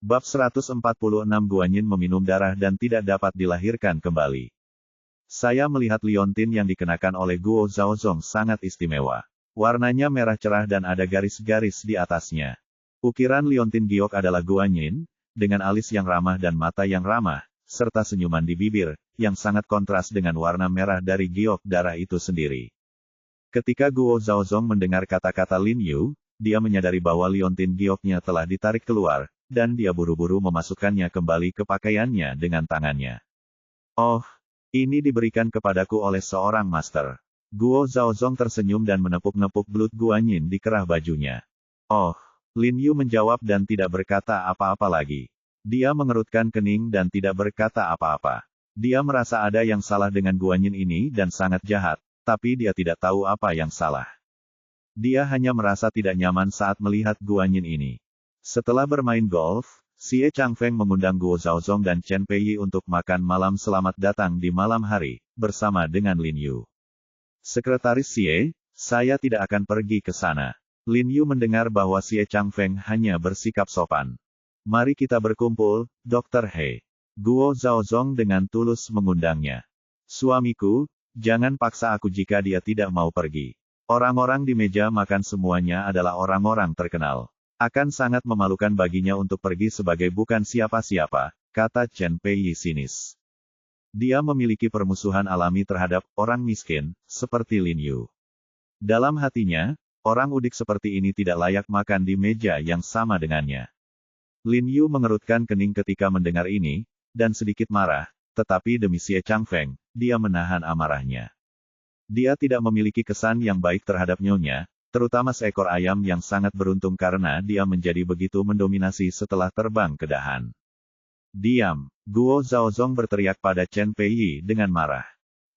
Bab 146 Guanyin meminum darah dan tidak dapat dilahirkan kembali. Saya melihat liontin yang dikenakan oleh Guo Zhaozong sangat istimewa. Warnanya merah cerah dan ada garis-garis di atasnya. Ukiran liontin giok adalah Guanyin, dengan alis yang ramah dan mata yang ramah, serta senyuman di bibir, yang sangat kontras dengan warna merah dari giok darah itu sendiri. Ketika Guo Zhaozong mendengar kata-kata Lin Yu, dia menyadari bahwa liontin gioknya telah ditarik keluar, dan dia buru-buru memasukkannya kembali ke pakaiannya dengan tangannya. Oh, ini diberikan kepadaku oleh seorang master. Guo Zhaozong tersenyum dan menepuk-nepuk belut Guanyin di kerah bajunya. Oh, Lin Yu menjawab dan tidak berkata apa-apa lagi. Dia mengerutkan kening dan tidak berkata apa-apa. Dia merasa ada yang salah dengan Guanyin ini dan sangat jahat, tapi dia tidak tahu apa yang salah. Dia hanya merasa tidak nyaman saat melihat Guanyin ini. Setelah bermain golf, Xie Changfeng mengundang Guo Zhaozong dan Chen Peiyi untuk makan malam selamat datang di malam hari, bersama dengan Lin Yu. Sekretaris Xie, saya tidak akan pergi ke sana. Lin Yu mendengar bahwa Xie Changfeng hanya bersikap sopan. Mari kita berkumpul, Dr. He. Guo Zhaozong dengan tulus mengundangnya. Suamiku, jangan paksa aku jika dia tidak mau pergi. Orang-orang di meja makan semuanya adalah orang-orang terkenal. Akan sangat memalukan baginya untuk pergi sebagai bukan siapa-siapa, kata Chen Peiyi sinis. Dia memiliki permusuhan alami terhadap orang miskin, seperti Lin Yu. Dalam hatinya, orang udik seperti ini tidak layak makan di meja yang sama dengannya. Lin Yu mengerutkan kening ketika mendengar ini, dan sedikit marah, tetapi demi Xie Changfeng, dia menahan amarahnya. Dia tidak memiliki kesan yang baik terhadap nyonya, terutama seekor ayam yang sangat beruntung karena dia menjadi begitu mendominasi setelah terbang ke dahan. Diam! Guo Zhaozong berteriak pada Chen Peiyi dengan marah.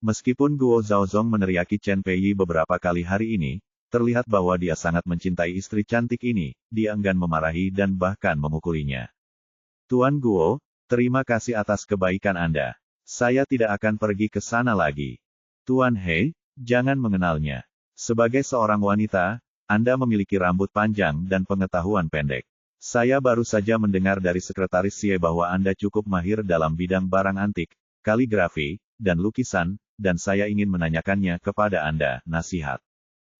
Meskipun Guo Zhaozong meneriaki Chen Peiyi beberapa kali hari ini, terlihat bahwa dia sangat mencintai istri cantik ini, dia enggan memarahi dan bahkan memukulinya. Tuan Guo, terima kasih atas kebaikan Anda. Saya tidak akan pergi ke sana lagi. Tuan He, jangan mengenalnya. Sebagai seorang wanita, Anda memiliki rambut panjang dan pengetahuan pendek. Saya baru saja mendengar dari sekretaris Xie bahwa Anda cukup mahir dalam bidang barang antik, kaligrafi, dan lukisan, dan saya ingin menanyakannya kepada Anda, nasihat.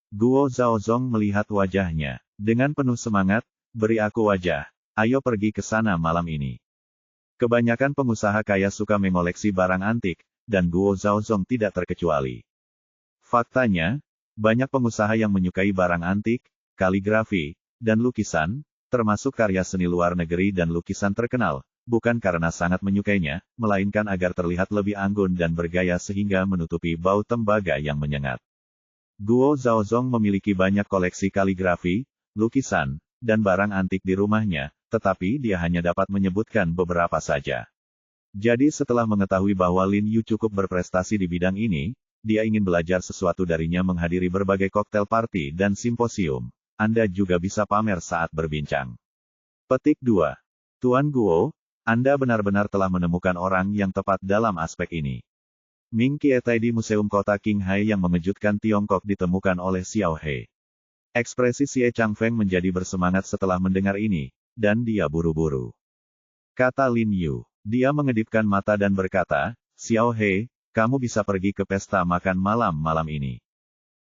Guo Zhaozong melihat wajahnya. Dengan penuh semangat, beri aku wajah. Ayo pergi ke sana malam ini. Kebanyakan pengusaha kaya suka mengoleksi barang antik, dan Guo Zhaozong tidak terkecuali. Faktanya, banyak pengusaha yang menyukai barang antik, kaligrafi, dan lukisan, termasuk karya seni luar negeri dan lukisan terkenal, bukan karena sangat menyukainya, melainkan agar terlihat lebih anggun dan bergaya sehingga menutupi bau tembaga yang menyengat. Guo Zhaozong memiliki banyak koleksi kaligrafi, lukisan, dan barang antik di rumahnya, tetapi dia hanya dapat menyebutkan beberapa saja. Jadi setelah mengetahui bahwa Lin Yu cukup berprestasi di bidang ini, dia ingin belajar sesuatu darinya menghadiri berbagai koktail party dan simposium. Anda juga bisa pamer saat berbincang. Petik 2. Tuan Guo, Anda benar-benar telah menemukan orang yang tepat dalam aspek ini. Ming Qiantai di Museum Kota Qinghai yang mengejutkan Tiongkok ditemukan oleh Xiao He. Ekspresi Xie Changfeng menjadi bersemangat setelah mendengar ini, dan dia buru-buru. Kata Lin Yu. Dia mengedipkan mata dan berkata, Xiao He, kamu bisa pergi ke pesta makan malam ini.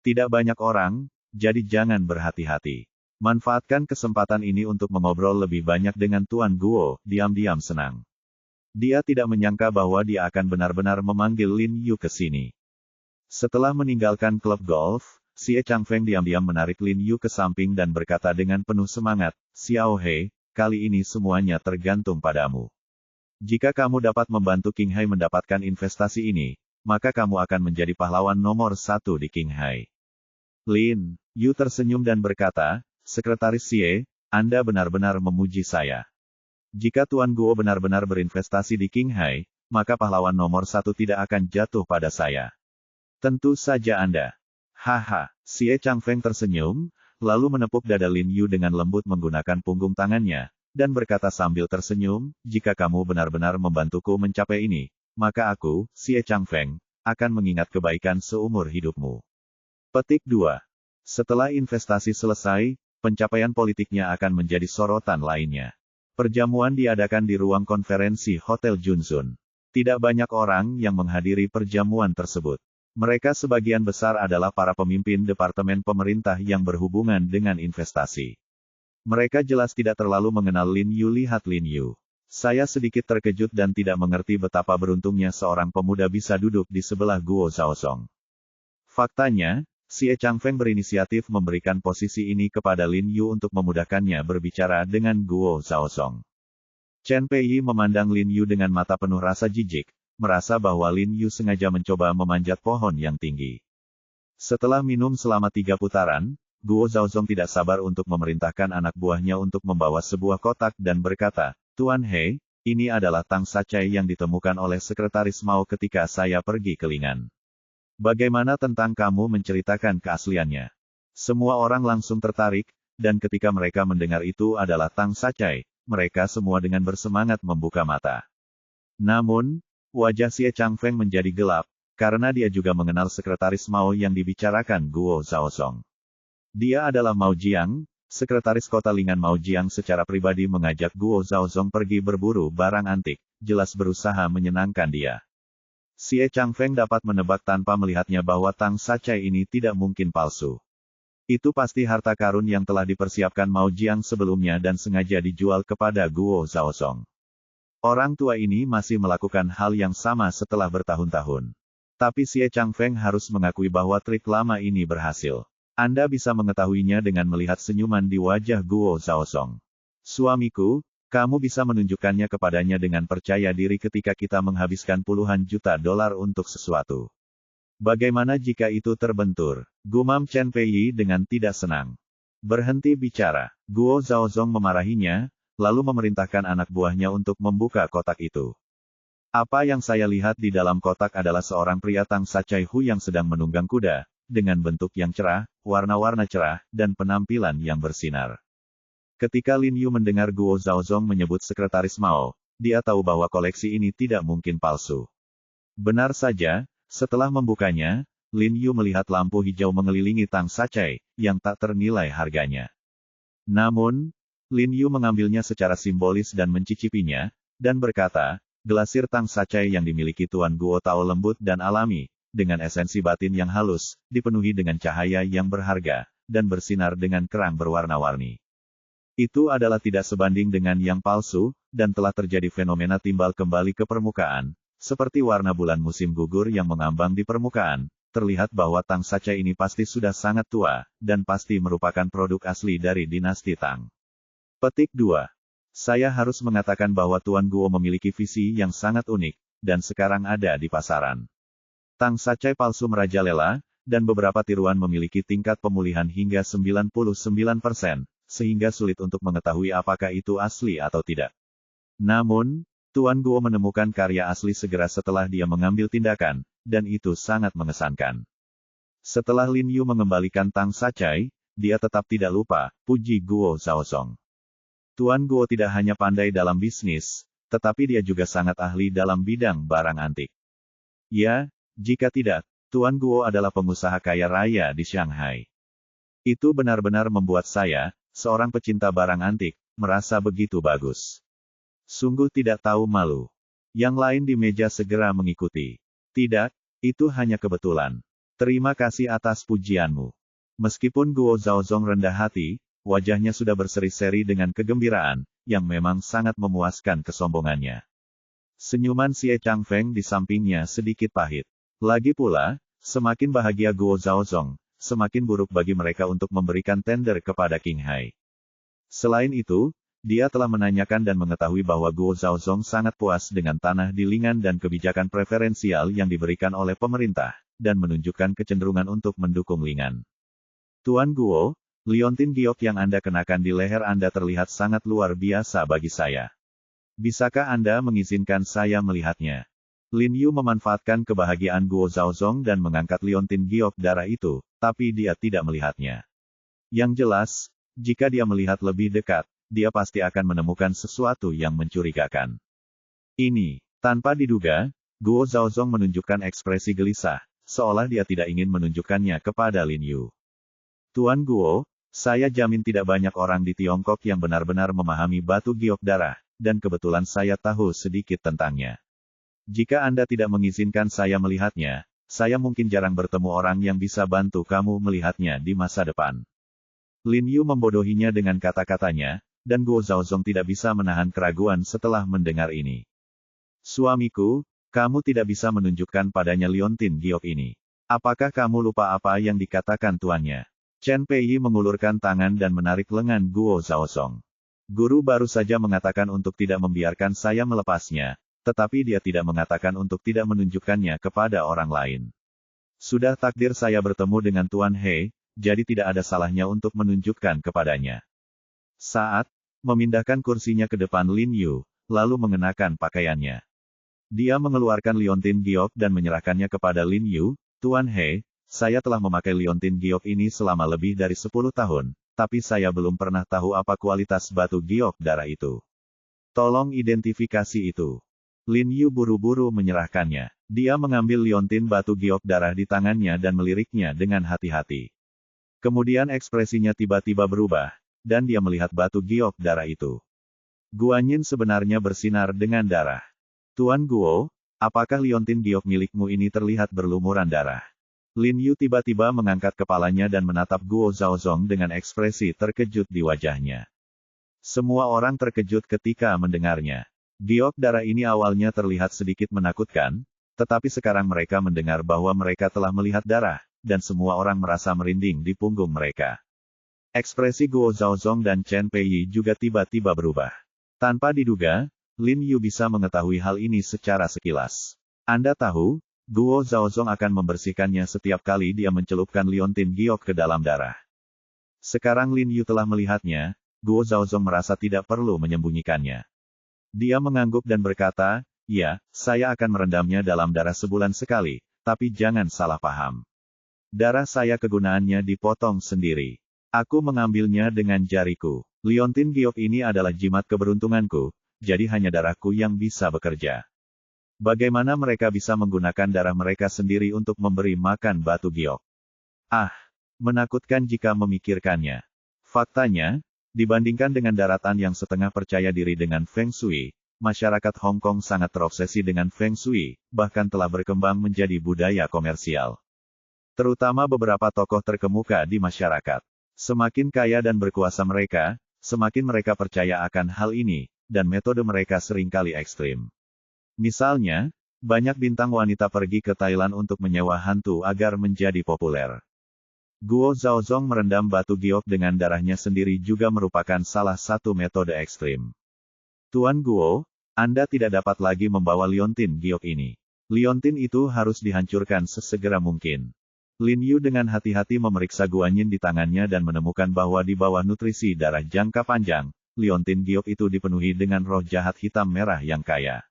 Tidak banyak orang, jadi jangan berhati-hati. Manfaatkan kesempatan ini untuk mengobrol lebih banyak dengan Tuan Guo, diam-diam senang. Dia tidak menyangka bahwa dia akan benar-benar memanggil Lin Yu ke sini. Setelah meninggalkan klub golf, Xie Changfeng diam-diam menarik Lin Yu ke samping dan berkata dengan penuh semangat, Xiao He, kali ini semuanya tergantung padamu. Jika kamu dapat membantu Qinghai mendapatkan investasi ini, maka kamu akan menjadi pahlawan nomor 1 di Qinghai. Lin Yu tersenyum dan berkata, Sekretaris Xie, Anda benar-benar memuji saya. Jika Tuan Guo benar-benar berinvestasi di Qinghai, maka pahlawan nomor 1 tidak akan jatuh pada saya. Tentu saja Anda. Haha, Xie Changfeng tersenyum, lalu menepuk dada Lin Yu dengan lembut menggunakan punggung tangannya, dan berkata sambil tersenyum, jika kamu benar-benar membantuku mencapai ini, maka aku, Xie Changfeng, akan mengingat kebaikan seumur hidupmu. Petik 2. Setelah investasi selesai, pencapaian politiknya akan menjadi sorotan lainnya. Perjamuan diadakan di ruang konferensi Hotel Junsun. Tidak banyak orang yang menghadiri perjamuan tersebut. Mereka sebagian besar adalah para pemimpin departemen pemerintah yang berhubungan dengan investasi. Mereka jelas tidak terlalu mengenal Lin Yu. Lihat Lin Yu. Saya sedikit terkejut dan tidak mengerti betapa beruntungnya seorang pemuda bisa duduk di sebelah Guo Zhaozong. Faktanya, Xie Changfeng berinisiatif memberikan posisi ini kepada Lin Yu untuk memudahkannya berbicara dengan Guo Zhaozong. Chen Peiyi memandang Lin Yu dengan mata penuh rasa jijik, merasa bahwa Lin Yu sengaja mencoba memanjat pohon yang tinggi. Setelah minum selama 3 putaran, Guo Zhaozong tidak sabar untuk memerintahkan anak buahnya untuk membawa sebuah kotak dan berkata, "Tuan He, ini adalah tang sacai yang ditemukan oleh Sekretaris Mao ketika saya pergi ke Lingan. Bagaimana tentang kamu menceritakan keasliannya?" Semua orang langsung tertarik, dan ketika mereka mendengar itu adalah tang sacai, mereka semua dengan bersemangat membuka mata. Namun, wajah Xie Changfeng menjadi gelap, karena dia juga mengenal Sekretaris Mao yang dibicarakan Guo Zhaozong. Dia adalah Mao Jiang, Sekretaris Kota Lingan. Mao Jiang secara pribadi mengajak Guo Zhaozong pergi berburu barang antik, jelas berusaha menyenangkan dia. Xie Changfeng dapat menebak tanpa melihatnya bahwa tang sacai ini tidak mungkin palsu. Itu pasti harta karun yang telah dipersiapkan Mao Jiang sebelumnya dan sengaja dijual kepada Guo Zhaozong. Orang tua ini masih melakukan hal yang sama setelah bertahun-tahun. Tapi Xie Changfeng harus mengakui bahwa trik lama ini berhasil. Anda bisa mengetahuinya dengan melihat senyuman di wajah Guo Zhaozong. Suamiku, kamu bisa menunjukkannya kepadanya dengan percaya diri ketika kita menghabiskan puluhan juta dolar untuk sesuatu. Bagaimana jika itu terbentur? Gumam Chen Peiyi dengan tidak senang. Berhenti bicara. Guo Zhaozong memarahinya, lalu memerintahkan anak buahnya untuk membuka kotak itu. Apa yang saya lihat di dalam kotak adalah seorang pria tang sacai Hu yang sedang menunggang kuda, dengan bentuk yang cerah, warna-warna cerah, dan penampilan yang bersinar. Ketika Lin Yu mendengar Guo Zhaozong menyebut Sekretaris Mao, dia tahu bahwa koleksi ini tidak mungkin palsu. Benar saja, setelah membukanya, Lin Yu melihat lampu hijau mengelilingi tang sacai, yang tak ternilai harganya. Namun, Lin Yu mengambilnya secara simbolis dan mencicipinya, dan berkata, "Glasir tang sacai yang dimiliki Tuan Guo Tao lembut dan alami, dengan esensi batin yang halus, dipenuhi dengan cahaya yang berharga, dan bersinar dengan kerang berwarna-warni. Itu adalah tidak sebanding dengan yang palsu, dan telah terjadi fenomena timbal kembali ke permukaan, seperti warna bulan musim gugur yang mengambang di permukaan. Terlihat bahwa tang sacai ini pasti sudah sangat tua, dan pasti merupakan produk asli dari dinasti Tang." Petik 2. Saya harus mengatakan bahwa Tuan Guo memiliki visi yang sangat unik, dan sekarang ada di pasaran. Tang sacai palsu merajalela, dan beberapa tiruan memiliki tingkat pemulihan hingga 99%, sehingga sulit untuk mengetahui apakah itu asli atau tidak. Namun, Tuan Guo menemukan karya asli segera setelah dia mengambil tindakan, dan itu sangat mengesankan. Setelah Lin Yu mengembalikan tang sacai, dia tetap tidak lupa, puji Guo Zhaozong. Tuan Guo tidak hanya pandai dalam bisnis, tetapi dia juga sangat ahli dalam bidang barang antik. Ya, jika tidak, Tuan Guo adalah pengusaha kaya raya di Shanghai. Itu benar-benar membuat saya, seorang pecinta barang antik, merasa begitu bagus. Sungguh tidak tahu malu. Yang lain di meja segera mengikuti. Tidak, itu hanya kebetulan. Terima kasih atas pujianmu. Meskipun Guo Zhaozong rendah hati, wajahnya sudah berseri-seri dengan kegembiraan, yang memang sangat memuaskan kesombongannya. Senyuman Xie Changfeng di sampingnya sedikit pahit. Lagi pula, semakin bahagia Guo Zhaozong, semakin buruk bagi mereka untuk memberikan tender kepada King Hai. Selain itu, dia telah menanyakan dan mengetahui bahwa Guo Zhaozong sangat puas dengan tanah di Lingan dan kebijakan preferensial yang diberikan oleh pemerintah, dan menunjukkan kecenderungan untuk mendukung Lingan. Tuan Guo, liontin giok yang Anda kenakan di leher Anda terlihat sangat luar biasa bagi saya. Bisakah Anda mengizinkan saya melihatnya? Lin Yu memanfaatkan kebahagiaan Guo Zhaozong dan mengangkat liontin giok darah itu, tapi dia tidak melihatnya. Yang jelas, jika dia melihat lebih dekat, dia pasti akan menemukan sesuatu yang mencurigakan. Ini, tanpa diduga, Guo Zhaozong menunjukkan ekspresi gelisah, seolah dia tidak ingin menunjukkannya kepada Lin Yu. Tuan Guo, Saya jamin tidak banyak orang di Tiongkok yang benar-benar memahami batu giok darah, dan kebetulan saya tahu sedikit tentangnya. Jika Anda tidak mengizinkan saya melihatnya, saya mungkin jarang bertemu orang yang bisa bantu kamu melihatnya di masa depan. Lin Yu membodohinya dengan kata-katanya, dan Guo Zhaozong tidak bisa menahan keraguan setelah mendengar ini. Suamiku, kamu tidak bisa menunjukkan padanya liontin giok ini. Apakah kamu lupa apa yang dikatakan tuannya? Chen Peiyi mengulurkan tangan dan menarik lengan Guo Zhaozong. Guru baru saja mengatakan untuk tidak membiarkan saya melepasnya, tetapi dia tidak mengatakan untuk tidak menunjukkannya kepada orang lain. Sudah takdir saya bertemu dengan Tuan He, jadi tidak ada salahnya untuk menunjukkan kepadanya. Saat memindahkan kursinya ke depan Lin Yu, lalu mengenakan pakaiannya. Dia mengeluarkan liontin giok dan menyerahkannya kepada Lin Yu. Tuan He, saya telah memakai liontin giok ini selama lebih dari 10 tahun, tapi saya belum pernah tahu apa kualitas batu giok darah itu. Tolong identifikasi itu. Lin Yu buru-buru menyerahkannya. Dia mengambil liontin batu giok darah di tangannya dan meliriknya dengan hati-hati. Kemudian ekspresinya tiba-tiba berubah, dan dia melihat batu giok darah itu. Guanyin sebenarnya bersinar dengan darah. Tuan Guo, apakah liontin giok milikmu ini terlihat berlumuran darah? Lin Yu tiba-tiba mengangkat kepalanya dan menatap Guo Zhaozong dengan ekspresi terkejut di wajahnya. Semua orang terkejut ketika mendengarnya. Giok darah ini awalnya terlihat sedikit menakutkan, tetapi sekarang mereka mendengar bahwa mereka telah melihat darah, dan semua orang merasa merinding di punggung mereka. Ekspresi Guo Zhaozong dan Chen Peiyi juga tiba-tiba berubah. Tanpa diduga, Lin Yu bisa mengetahui hal ini secara sekilas. Anda tahu, Guo Zhaozong akan membersihkannya setiap kali dia mencelupkan liontin giok ke dalam darah. Sekarang Lin Yu telah melihatnya, Guo Zhaozong merasa tidak perlu menyembunyikannya. Dia mengangguk dan berkata, ya, saya akan merendamnya dalam darah sebulan sekali, tapi jangan salah paham. Darah saya kegunaannya dipotong sendiri. Aku mengambilnya dengan jariku. Liontin giok ini adalah jimat keberuntunganku, jadi hanya darahku yang bisa bekerja. Bagaimana mereka bisa menggunakan darah mereka sendiri untuk memberi makan batu giok? Ah, menakutkan jika memikirkannya. Faktanya, dibandingkan dengan daratan yang setengah percaya diri dengan Feng Shui, masyarakat Hong Kong sangat terobsesi dengan Feng Shui, bahkan telah berkembang menjadi budaya komersial. Terutama beberapa tokoh terkemuka di masyarakat. Semakin kaya dan berkuasa mereka, semakin mereka percaya akan hal ini, dan metode mereka seringkali ekstrim. Misalnya, banyak bintang wanita pergi ke Thailand untuk menyewa hantu agar menjadi populer. Guo Zhaozong merendam batu giok dengan darahnya sendiri juga merupakan salah satu metode ekstrim. Tuan Guo, Anda tidak dapat lagi membawa liontin giok ini. Liontin itu harus dihancurkan sesegera mungkin. Lin Yu dengan hati-hati memeriksa guanyin di tangannya dan menemukan bahwa di bawah nutrisi darah jangka panjang, liontin giok itu dipenuhi dengan roh jahat hitam merah yang kaya.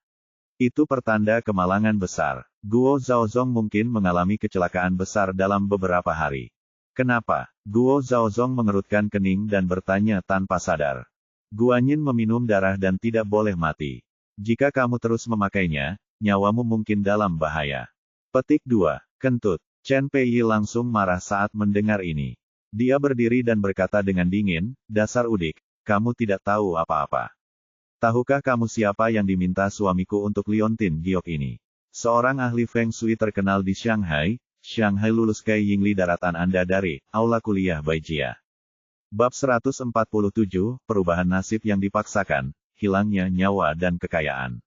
Itu pertanda kemalangan besar. Guo Zhaozong mungkin mengalami kecelakaan besar dalam beberapa hari. Kenapa? Guo Zhaozong mengerutkan kening dan bertanya tanpa sadar. Guanyin meminum darah dan tidak boleh mati. Jika kamu terus memakainya, nyawamu mungkin dalam bahaya. Petik 2. Kentut. Chen Peiyi langsung marah saat mendengar ini. Dia berdiri dan berkata dengan dingin, dasar udik, kamu tidak tahu apa-apa. Tahukah kamu siapa yang diminta suamiku untuk liontin giok ini? Seorang ahli Feng Shui terkenal di Shanghai. Shanghai lulus Kai Yingli daratan Anda dari Aula Kuliah Baijia. Bab 147, Perubahan Nasib yang Dipaksakan, Hilangnya Nyawa dan Kekayaan.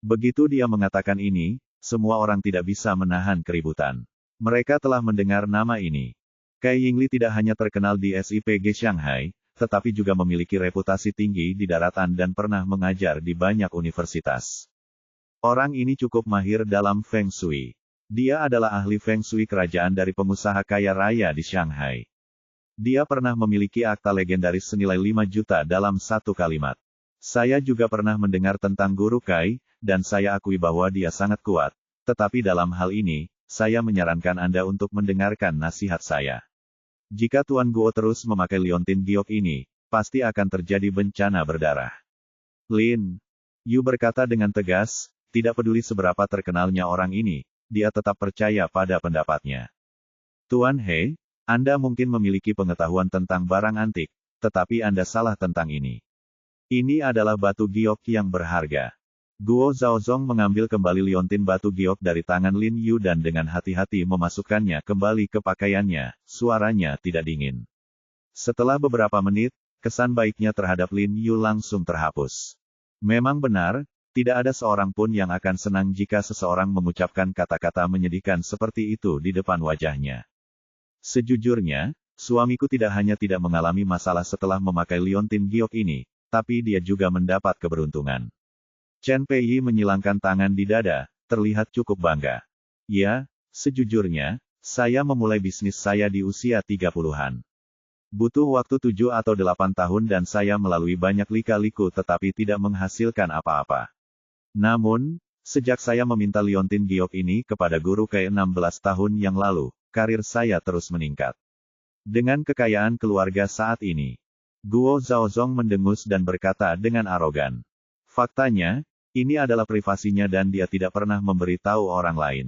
Begitu dia mengatakan ini, semua orang tidak bisa menahan keributan. Mereka telah mendengar nama ini. Kai Yingli tidak hanya terkenal di SIPG Shanghai, tetapi juga memiliki reputasi tinggi di daratan dan pernah mengajar di banyak universitas. Orang ini cukup mahir dalam Feng Shui. Dia adalah ahli Feng Shui kerajaan dari pengusaha kaya raya di Shanghai. Dia pernah memiliki akta legendaris senilai 5 juta dalam satu kalimat. Saya juga pernah mendengar tentang Guru Kai, dan saya akui bahwa dia sangat kuat. Tetapi dalam hal ini, saya menyarankan Anda untuk mendengarkan nasihat saya. Jika Tuan Guo terus memakai liontin giok ini, pasti akan terjadi bencana berdarah. Lin Yu berkata dengan tegas, tidak peduli seberapa terkenalnya orang ini, dia tetap percaya pada pendapatnya. Tuan He, Anda mungkin memiliki pengetahuan tentang barang antik, tetapi Anda salah tentang ini. Ini adalah batu giok yang berharga. Guo Zhaozong mengambil kembali liontin batu giok dari tangan Lin Yu dan dengan hati-hati memasukkannya kembali ke pakaiannya, suaranya tidak dingin. Setelah beberapa menit, kesan baiknya terhadap Lin Yu langsung terhapus. Memang benar, tidak ada seorang pun yang akan senang jika seseorang mengucapkan kata-kata menyedihkan seperti itu di depan wajahnya. Sejujurnya, suamiku tidak hanya tidak mengalami masalah setelah memakai liontin giok ini, tapi dia juga mendapat keberuntungan. Chen Peiyi menyilangkan tangan di dada, terlihat cukup bangga. Ya, sejujurnya, saya memulai bisnis saya di usia 30-an. Butuh waktu 7 atau 8 tahun dan saya melalui banyak lika-liku tetapi tidak menghasilkan apa-apa. Namun, sejak saya meminta liontin giok ini kepada guru ke-16 tahun yang lalu, karir saya terus meningkat. Dengan kekayaan keluarga saat ini, Guo Zhaozong mendengus dan berkata dengan arogan. Faktanya, ini adalah privasinya dan dia tidak pernah memberitahu orang lain.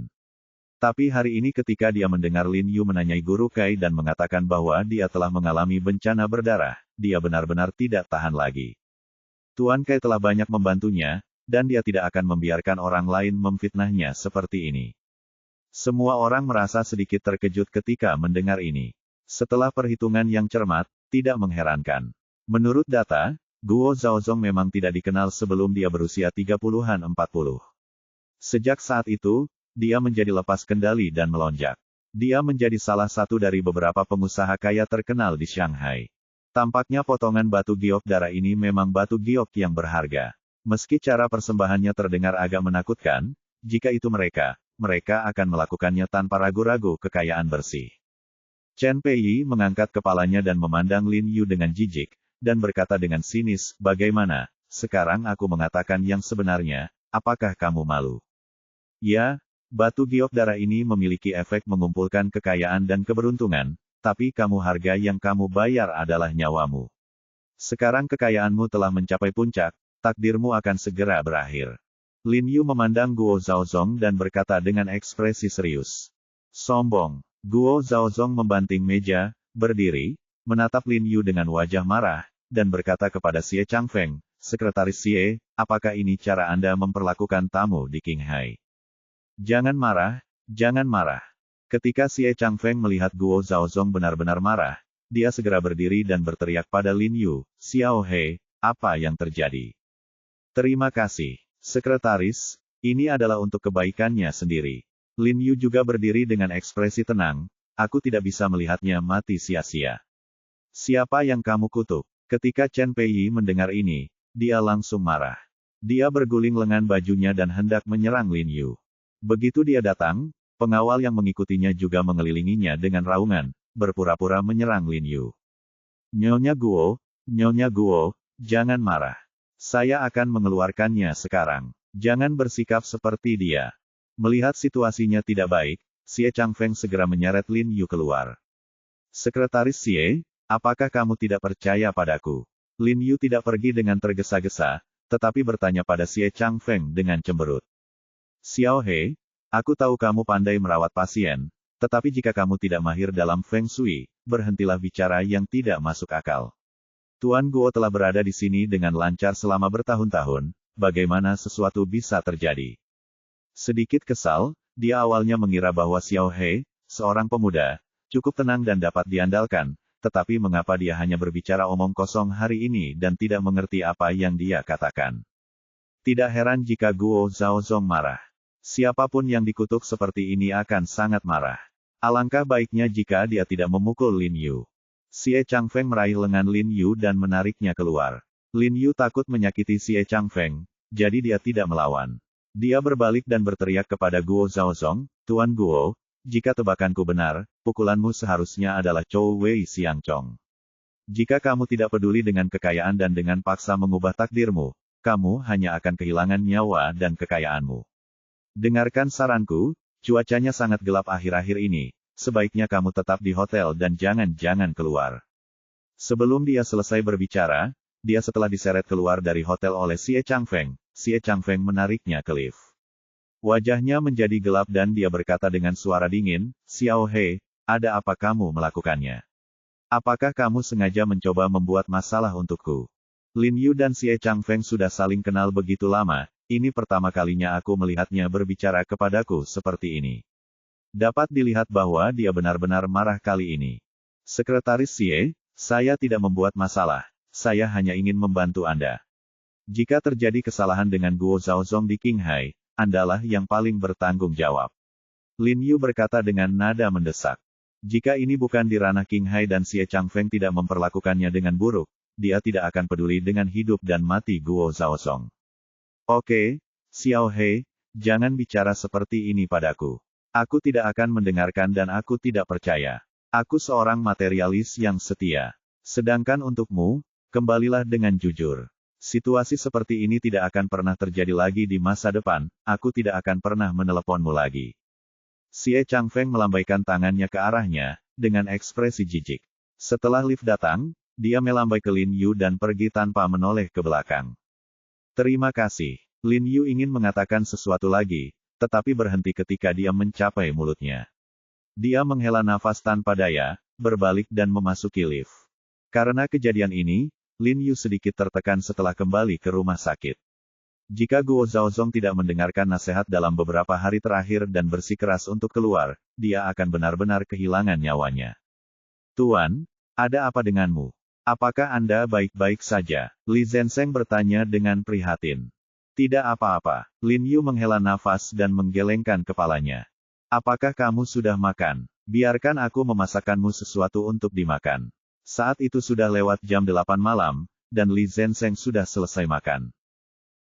Tapi hari ini ketika dia mendengar Lin Yu menanyai Guru Kai dan mengatakan bahwa dia telah mengalami bencana berdarah, dia benar-benar tidak tahan lagi. Tuan Kai telah banyak membantunya, dan dia tidak akan membiarkan orang lain memfitnahnya seperti ini. Semua orang merasa sedikit terkejut ketika mendengar ini. Setelah perhitungan yang cermat, tidak mengherankan. Menurut data, Guo Zhaozong memang tidak dikenal sebelum dia berusia 30-an 40. Sejak saat itu, dia menjadi lepas kendali dan melonjak. Dia menjadi salah satu dari beberapa pengusaha kaya terkenal di Shanghai. Tampaknya potongan batu giok darah ini memang batu giok yang berharga. Meski cara persembahannya terdengar agak menakutkan, jika itu mereka akan melakukannya tanpa ragu-ragu kekayaan bersih. Chen Peiyi mengangkat kepalanya dan memandang Lin Yu dengan jijik, dan berkata dengan sinis, bagaimana, sekarang aku mengatakan yang sebenarnya, apakah kamu malu? Ya, batu giok darah ini memiliki efek mengumpulkan kekayaan dan keberuntungan, tapi harga yang kamu bayar adalah nyawamu. Sekarang kekayaanmu telah mencapai puncak, takdirmu akan segera berakhir. Lin Yu memandang Guo Zhaozong dan berkata dengan ekspresi serius. Sombong. Guo Zhaozong membanting meja, berdiri, menatap Lin Yu dengan wajah marah, dan berkata kepada Xie Changfeng, Sekretaris Xie, apakah ini cara Anda memperlakukan tamu di Qinghai? Jangan marah, jangan marah. Ketika Xie Changfeng melihat Guo Zhaozong benar-benar marah, dia segera berdiri dan berteriak pada Lin Yu, Xiao He, apa yang terjadi? Terima kasih, Sekretaris, ini adalah untuk kebaikannya sendiri. Lin Yu juga berdiri dengan ekspresi tenang, aku tidak bisa melihatnya mati sia-sia. Siapa yang kamu kutuk? Ketika Chen Peiyi mendengar ini, dia langsung marah. Dia berguling lengan bajunya dan hendak menyerang Lin Yu. Begitu dia datang, pengawal yang mengikutinya juga mengelilinginya dengan raungan, berpura-pura menyerang Lin Yu. Nyonya Guo, jangan marah. Saya akan mengeluarkannya sekarang. Jangan bersikap seperti dia. Melihat situasinya tidak baik, Xie Changfeng segera menyeret Lin Yu keluar. Sekretaris Xie, apakah kamu tidak percaya padaku? Lin Yu tidak pergi dengan tergesa-gesa, tetapi bertanya pada Xie Changfeng dengan cemberut. Xiao He, aku tahu kamu pandai merawat pasien, tetapi jika kamu tidak mahir dalam Feng Shui, berhentilah bicara yang tidak masuk akal. Tuan Guo telah berada di sini dengan lancar selama bertahun-tahun, bagaimana sesuatu bisa terjadi? Sedikit kesal, dia awalnya mengira bahwa Xiao He, seorang pemuda, cukup tenang dan dapat diandalkan, tetapi mengapa dia hanya berbicara omong kosong hari ini dan tidak mengerti apa yang dia katakan. Tidak heran jika Guo Zhaozong marah. Siapapun yang dikutuk seperti ini akan sangat marah. Alangkah baiknya jika dia tidak memukul Lin Yu. Xie Changfeng meraih lengan Lin Yu dan menariknya keluar. Lin Yu takut menyakiti Xie Changfeng, jadi dia tidak melawan. Dia berbalik dan berteriak kepada Guo Zhaozong, Tuan Guo, jika tebakanku benar, pukulanmu seharusnya adalah Chou Wei Xiangchong. Jika kamu tidak peduli dengan kekayaan dan dengan paksa mengubah takdirmu, kamu hanya akan kehilangan nyawa dan kekayaanmu. Dengarkan saranku, cuacanya sangat gelap akhir-akhir ini, sebaiknya kamu tetap di hotel dan jangan keluar. Sebelum dia selesai berbicara, dia setelah diseret keluar dari hotel oleh Xie Changfeng menariknya ke lift. Wajahnya menjadi gelap dan dia berkata dengan suara dingin, Xiao He, Ada apa kamu melakukannya? Apakah kamu sengaja mencoba membuat masalah untukku? Lin Yu dan Xie Changfeng sudah saling kenal begitu lama, ini pertama kalinya aku melihatnya berbicara kepadaku seperti ini. Dapat dilihat bahwa dia benar-benar marah kali ini. Sekretaris Xie, saya tidak membuat masalah, saya hanya ingin membantu Anda. Jika terjadi kesalahan dengan Guo Zhaozong di Qinghai, Andalah yang paling bertanggung jawab. Lin Yu berkata dengan nada mendesak. Jika ini bukan di ranah Qinghai dan Xie Changfeng tidak memperlakukannya dengan buruk, dia tidak akan peduli dengan hidup dan mati Guo Zhaozong. Oke, Xiao He, jangan bicara seperti ini padaku. Aku tidak akan mendengarkan dan aku tidak percaya. Aku seorang materialis yang setia. Sedangkan untukmu, kembalilah dengan jujur. Situasi seperti ini tidak akan pernah terjadi lagi di masa depan, aku tidak akan pernah meneleponmu lagi. Xie Changfeng melambaikan tangannya ke arahnya, dengan ekspresi jijik. Setelah lift datang, dia melambai ke Lin Yu dan pergi tanpa menoleh ke belakang. Terima kasih. Lin Yu ingin mengatakan sesuatu lagi, tetapi berhenti ketika dia mencapai mulutnya. Dia menghela nafas tanpa daya, berbalik dan memasuki lift. Karena kejadian ini, Lin Yu sedikit tertekan setelah kembali ke rumah sakit. Jika Guo Zhaozong tidak mendengarkan nasihat dalam beberapa hari terakhir dan bersikeras untuk keluar, dia akan benar-benar kehilangan nyawanya. Tuan, ada apa denganmu? Apakah Anda baik-baik saja? Li Zhensheng bertanya dengan prihatin. Tidak apa-apa. Lin Yu menghela nafas dan menggelengkan kepalanya. Apakah kamu sudah makan? Biarkan aku memasakkanmu sesuatu untuk dimakan. Saat itu sudah lewat jam 8 malam, dan Li Zhensheng sudah selesai makan.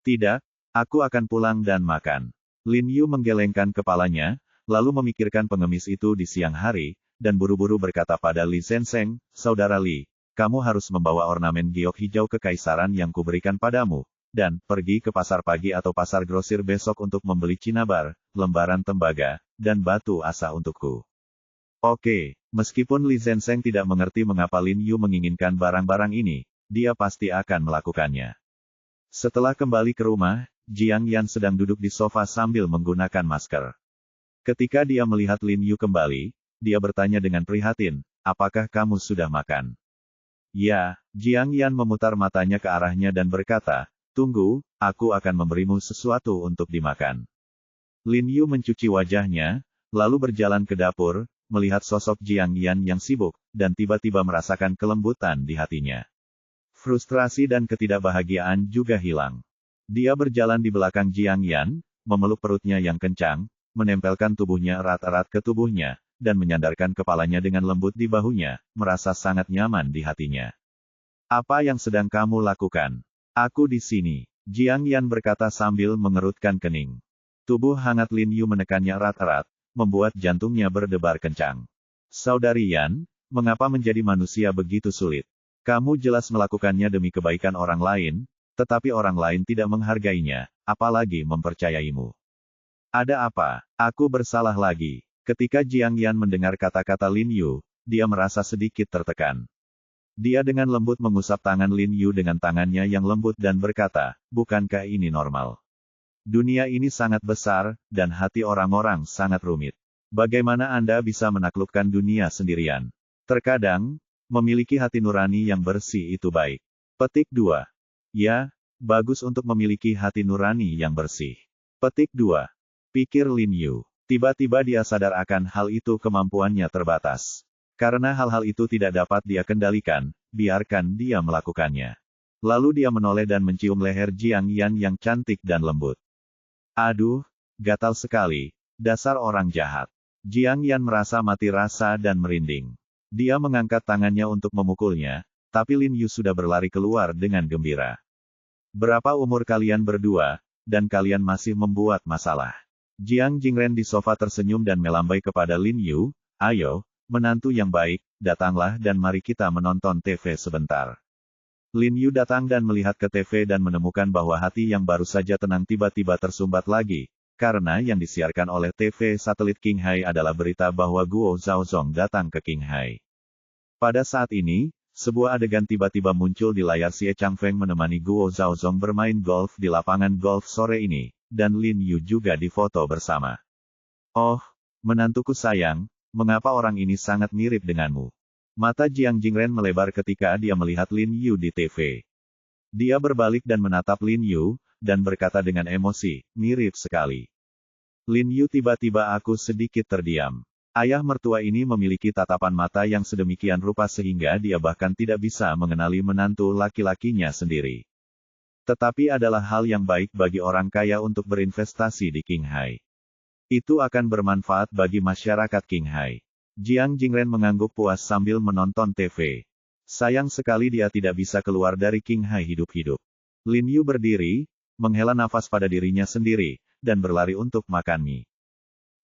Tidak, aku akan pulang dan makan. Lin Yu menggelengkan kepalanya, lalu memikirkan pengemis itu di siang hari, dan buru-buru berkata pada Li Zhensheng, Saudara Li, kamu harus membawa ornamen giok hijau kekaisaran yang kuberikan padamu, dan pergi ke pasar pagi atau pasar grosir besok untuk membeli cinabar, lembaran tembaga, dan batu asa untukku. Oke, meskipun Li Zhensheng tidak mengerti mengapa Lin Yu menginginkan barang-barang ini, dia pasti akan melakukannya. Setelah kembali ke rumah, Jiang Yan sedang duduk di sofa sambil menggunakan masker. Ketika dia melihat Lin Yu kembali, dia bertanya dengan prihatin, apakah kamu sudah makan? Ya, Jiang Yan memutar matanya ke arahnya dan berkata, tunggu, aku akan memberimu sesuatu untuk dimakan. Lin Yu mencuci wajahnya, lalu berjalan ke dapur, melihat sosok Jiang Yan yang sibuk, dan tiba-tiba merasakan kelembutan di hatinya. Frustrasi dan ketidakbahagiaan juga hilang. Dia berjalan di belakang Jiang Yan, memeluk perutnya yang kencang, menempelkan tubuhnya erat-erat ke tubuhnya, dan menyandarkan kepalanya dengan lembut di bahunya, merasa sangat nyaman di hatinya. Apa yang sedang kamu lakukan? Aku di sini, Jiang Yan berkata sambil mengerutkan kening. Tubuh hangat Lin Yu menekannya erat-erat, membuat jantungnya berdebar kencang. Saudari Yan, mengapa menjadi manusia begitu sulit? Kamu jelas melakukannya demi kebaikan orang lain, tetapi orang lain tidak menghargainya, apalagi mempercayaimu. Ada apa? Aku bersalah lagi. Ketika Jiang Yan mendengar kata-kata Lin Yu, dia merasa sedikit tertekan. Dia dengan lembut mengusap tangan Lin Yu dengan tangannya yang lembut dan berkata, bukankah ini normal? Dunia ini sangat besar, dan hati orang-orang sangat rumit. Bagaimana Anda bisa menaklukkan dunia sendirian? Terkadang, memiliki hati nurani yang bersih itu baik. Petik 2. Ya, bagus untuk memiliki hati nurani yang bersih. Petik 2. Pikir Lin Yu. Tiba-tiba dia sadar akan hal itu kemampuannya terbatas. Karena hal-hal itu tidak dapat dia kendalikan, biarkan dia melakukannya. Lalu dia menoleh dan mencium leher Jiang Yan yang cantik dan lembut. Aduh, gatal sekali, dasar orang jahat. Jiang Yan merasa mati rasa dan merinding. Dia mengangkat tangannya untuk memukulnya, tapi Lin Yu sudah berlari keluar dengan gembira. Berapa umur kalian berdua, dan kalian masih membuat masalah? Jiang Jingren di sofa tersenyum dan melambai kepada Lin Yu, ayo, menantu yang baik, datanglah dan mari kita menonton TV sebentar. Lin Yu datang dan melihat ke TV dan menemukan bahwa hati yang baru saja tenang tiba-tiba tersumbat lagi, karena yang disiarkan oleh TV satelit Qinghai adalah berita bahwa Guo Zhaozong datang ke Qinghai. Pada saat ini, sebuah adegan tiba-tiba muncul di layar. Xie Changfeng menemani Guo Zhaozong bermain golf di lapangan golf sore ini, dan Lin Yu juga difoto bersama. Oh, menantuku sayang, mengapa orang ini sangat mirip denganmu? Mata Jiang Jingren melebar ketika dia melihat Lin Yu di TV. Dia berbalik dan menatap Lin Yu, dan berkata dengan emosi, mirip sekali. Lin Yu tiba-tiba aku sedikit terdiam. Ayah mertua ini memiliki tatapan mata yang sedemikian rupa sehingga dia bahkan tidak bisa mengenali menantu laki-lakinya sendiri. Tetapi adalah hal yang baik bagi orang kaya untuk berinvestasi di Qinghai. Itu akan bermanfaat bagi masyarakat Qinghai. Jiang Jingren mengangguk puas sambil menonton TV. Sayang sekali dia tidak bisa keluar dari Qinghai hidup-hidup. Lin Yu berdiri, menghela nafas pada dirinya sendiri, dan berlari untuk makan mie.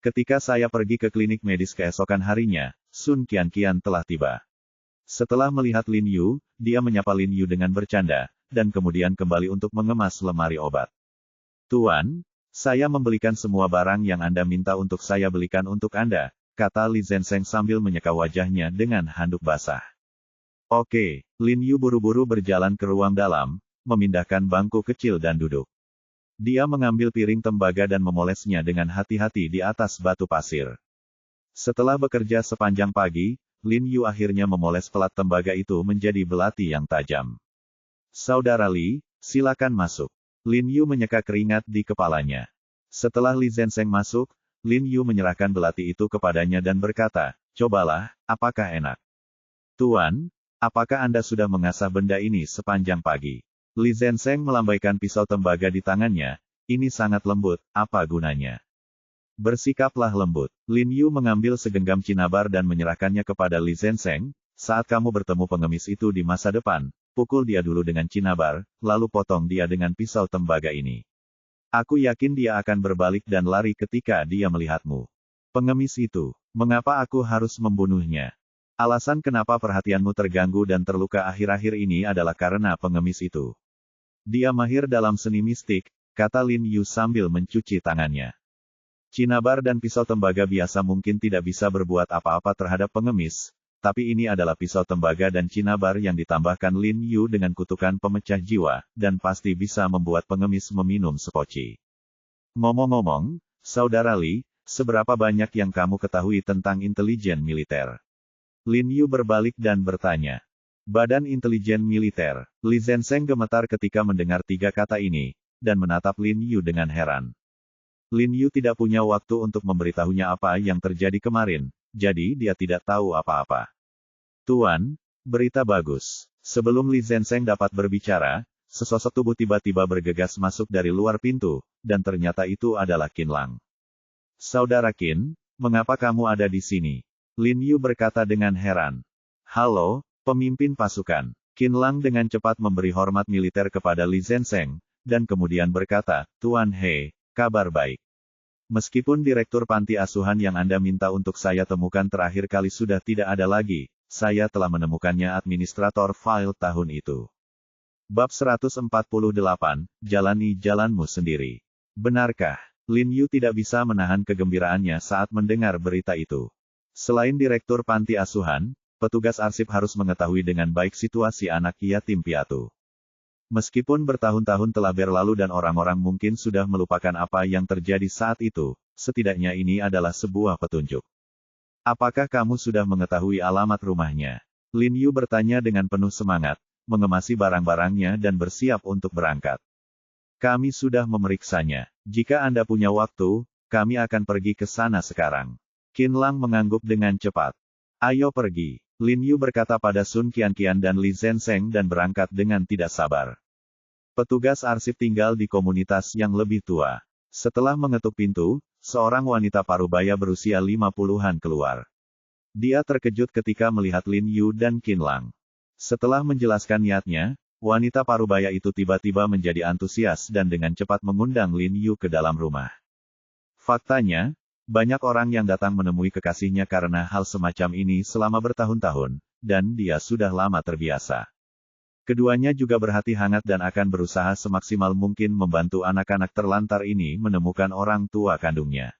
Ketika saya pergi ke klinik medis keesokan harinya, Sun Qianqian telah tiba. Setelah melihat Lin Yu, dia menyapa Lin Yu dengan bercanda, dan kemudian kembali untuk mengemas lemari obat. Tuan, saya membelikan semua barang yang Anda minta untuk saya belikan untuk Anda, kata Li Zenseng sambil menyeka wajahnya dengan handuk basah. Oke, Lin Yu buru-buru berjalan ke ruang dalam, memindahkan bangku kecil dan duduk. Dia mengambil piring tembaga dan memolesnya dengan hati-hati di atas batu pasir. Setelah bekerja sepanjang pagi, Lin Yu akhirnya memoles pelat tembaga itu menjadi belati yang tajam. Saudara Li, silakan masuk. Lin Yu menyeka keringat di kepalanya. Setelah Li Zenseng masuk, Lin Yu menyerahkan belati itu kepadanya dan berkata, cobalah, apakah enak? Tuan, apakah Anda sudah mengasah benda ini sepanjang pagi? Li Zenseng melambaikan pisau tembaga di tangannya, ini sangat lembut, apa gunanya? Bersikaplah lembut. Lin Yu mengambil segenggam cinabar dan menyerahkannya kepada Li Zenseng, saat kamu bertemu pengemis itu di masa depan, pukul dia dulu dengan cinabar, lalu potong dia dengan pisau tembaga ini. Aku yakin dia akan berbalik dan lari ketika dia melihatmu. Pengemis itu, mengapa aku harus membunuhnya? Alasan kenapa perhatianmu terganggu dan terluka akhir-akhir ini adalah karena pengemis itu. Dia mahir dalam seni mistik, kata Lin Yu sambil mencuci tangannya. Cinabar dan pisau tembaga biasa mungkin tidak bisa berbuat apa-apa terhadap pengemis, tapi ini adalah pisau tembaga dan cinabar yang ditambahkan Lin Yu dengan kutukan pemecah jiwa, dan pasti bisa membuat pengemis meminum sepoci. Ngomong-ngomong, Saudara Li, seberapa banyak yang kamu ketahui tentang intelijen militer? Lin Yu berbalik dan bertanya. Badan Intelijen Militer. Li Zenseng gemetar ketika mendengar tiga kata ini, dan menatap Lin Yu dengan heran. Lin Yu tidak punya waktu untuk memberitahunya apa yang terjadi kemarin, jadi dia tidak tahu apa-apa. Tuan, berita bagus. Sebelum Li Zenseng dapat berbicara, sesosok tubuh tiba-tiba bergegas masuk dari luar pintu, dan ternyata itu adalah Qin Lang. Saudara Qin, mengapa kamu ada di sini? Lin Yu berkata dengan heran. Halo, pemimpin pasukan. Qin Lang dengan cepat memberi hormat militer kepada Li Zenseng, dan kemudian berkata, Tuan He, kabar baik. Meskipun direktur panti asuhan yang Anda minta untuk saya temukan terakhir kali sudah tidak ada lagi, saya telah menemukannya administrator file tahun itu. Bab 148, Jalani jalanmu sendiri. Benarkah? Lin Yu tidak bisa menahan kegembiraannya saat mendengar berita itu. Selain direktur panti asuhan, petugas arsip harus mengetahui dengan baik situasi anak yatim piatu. Meskipun bertahun-tahun telah berlalu dan orang-orang mungkin sudah melupakan apa yang terjadi saat itu, setidaknya ini adalah sebuah petunjuk. Apakah kamu sudah mengetahui alamat rumahnya? Lin Yu bertanya dengan penuh semangat, mengemasi barang-barangnya dan bersiap untuk berangkat. Kami sudah memeriksanya. Jika Anda punya waktu, kami akan pergi ke sana sekarang. Qin Lang mengangguk dengan cepat. Ayo pergi. Lin Yu berkata pada Sun Qianqian dan Li Zenseng dan berangkat dengan tidak sabar. Petugas arsip tinggal di komunitas yang lebih tua. Setelah mengetuk pintu, seorang wanita parubaya berusia 50-an keluar. Dia terkejut ketika melihat Lin Yu dan Qin Lang. Setelah menjelaskan niatnya, wanita parubaya itu tiba-tiba menjadi antusias dan dengan cepat mengundang Lin Yu ke dalam rumah. Faktanya, banyak orang yang datang menemui kekasihnya karena hal semacam ini selama bertahun-tahun, dan dia sudah lama terbiasa. Keduanya juga berhati hangat dan akan berusaha semaksimal mungkin membantu anak-anak terlantar ini menemukan orang tua kandungnya.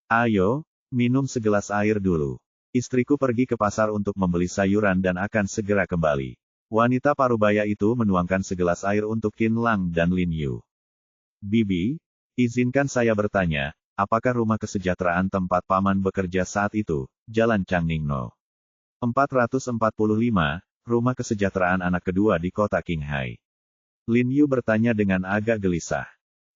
Ayo, minum segelas air dulu. Istriku pergi ke pasar untuk membeli sayuran dan akan segera kembali. Wanita parubaya itu menuangkan segelas air untuk Qin Lang dan Lin Yu. Bibi, izinkan saya bertanya, apakah rumah kesejahteraan tempat paman bekerja saat itu, Jalan Changning No. 445, rumah kesejahteraan anak kedua di kota Qinghai? Lin Yu bertanya dengan agak gelisah.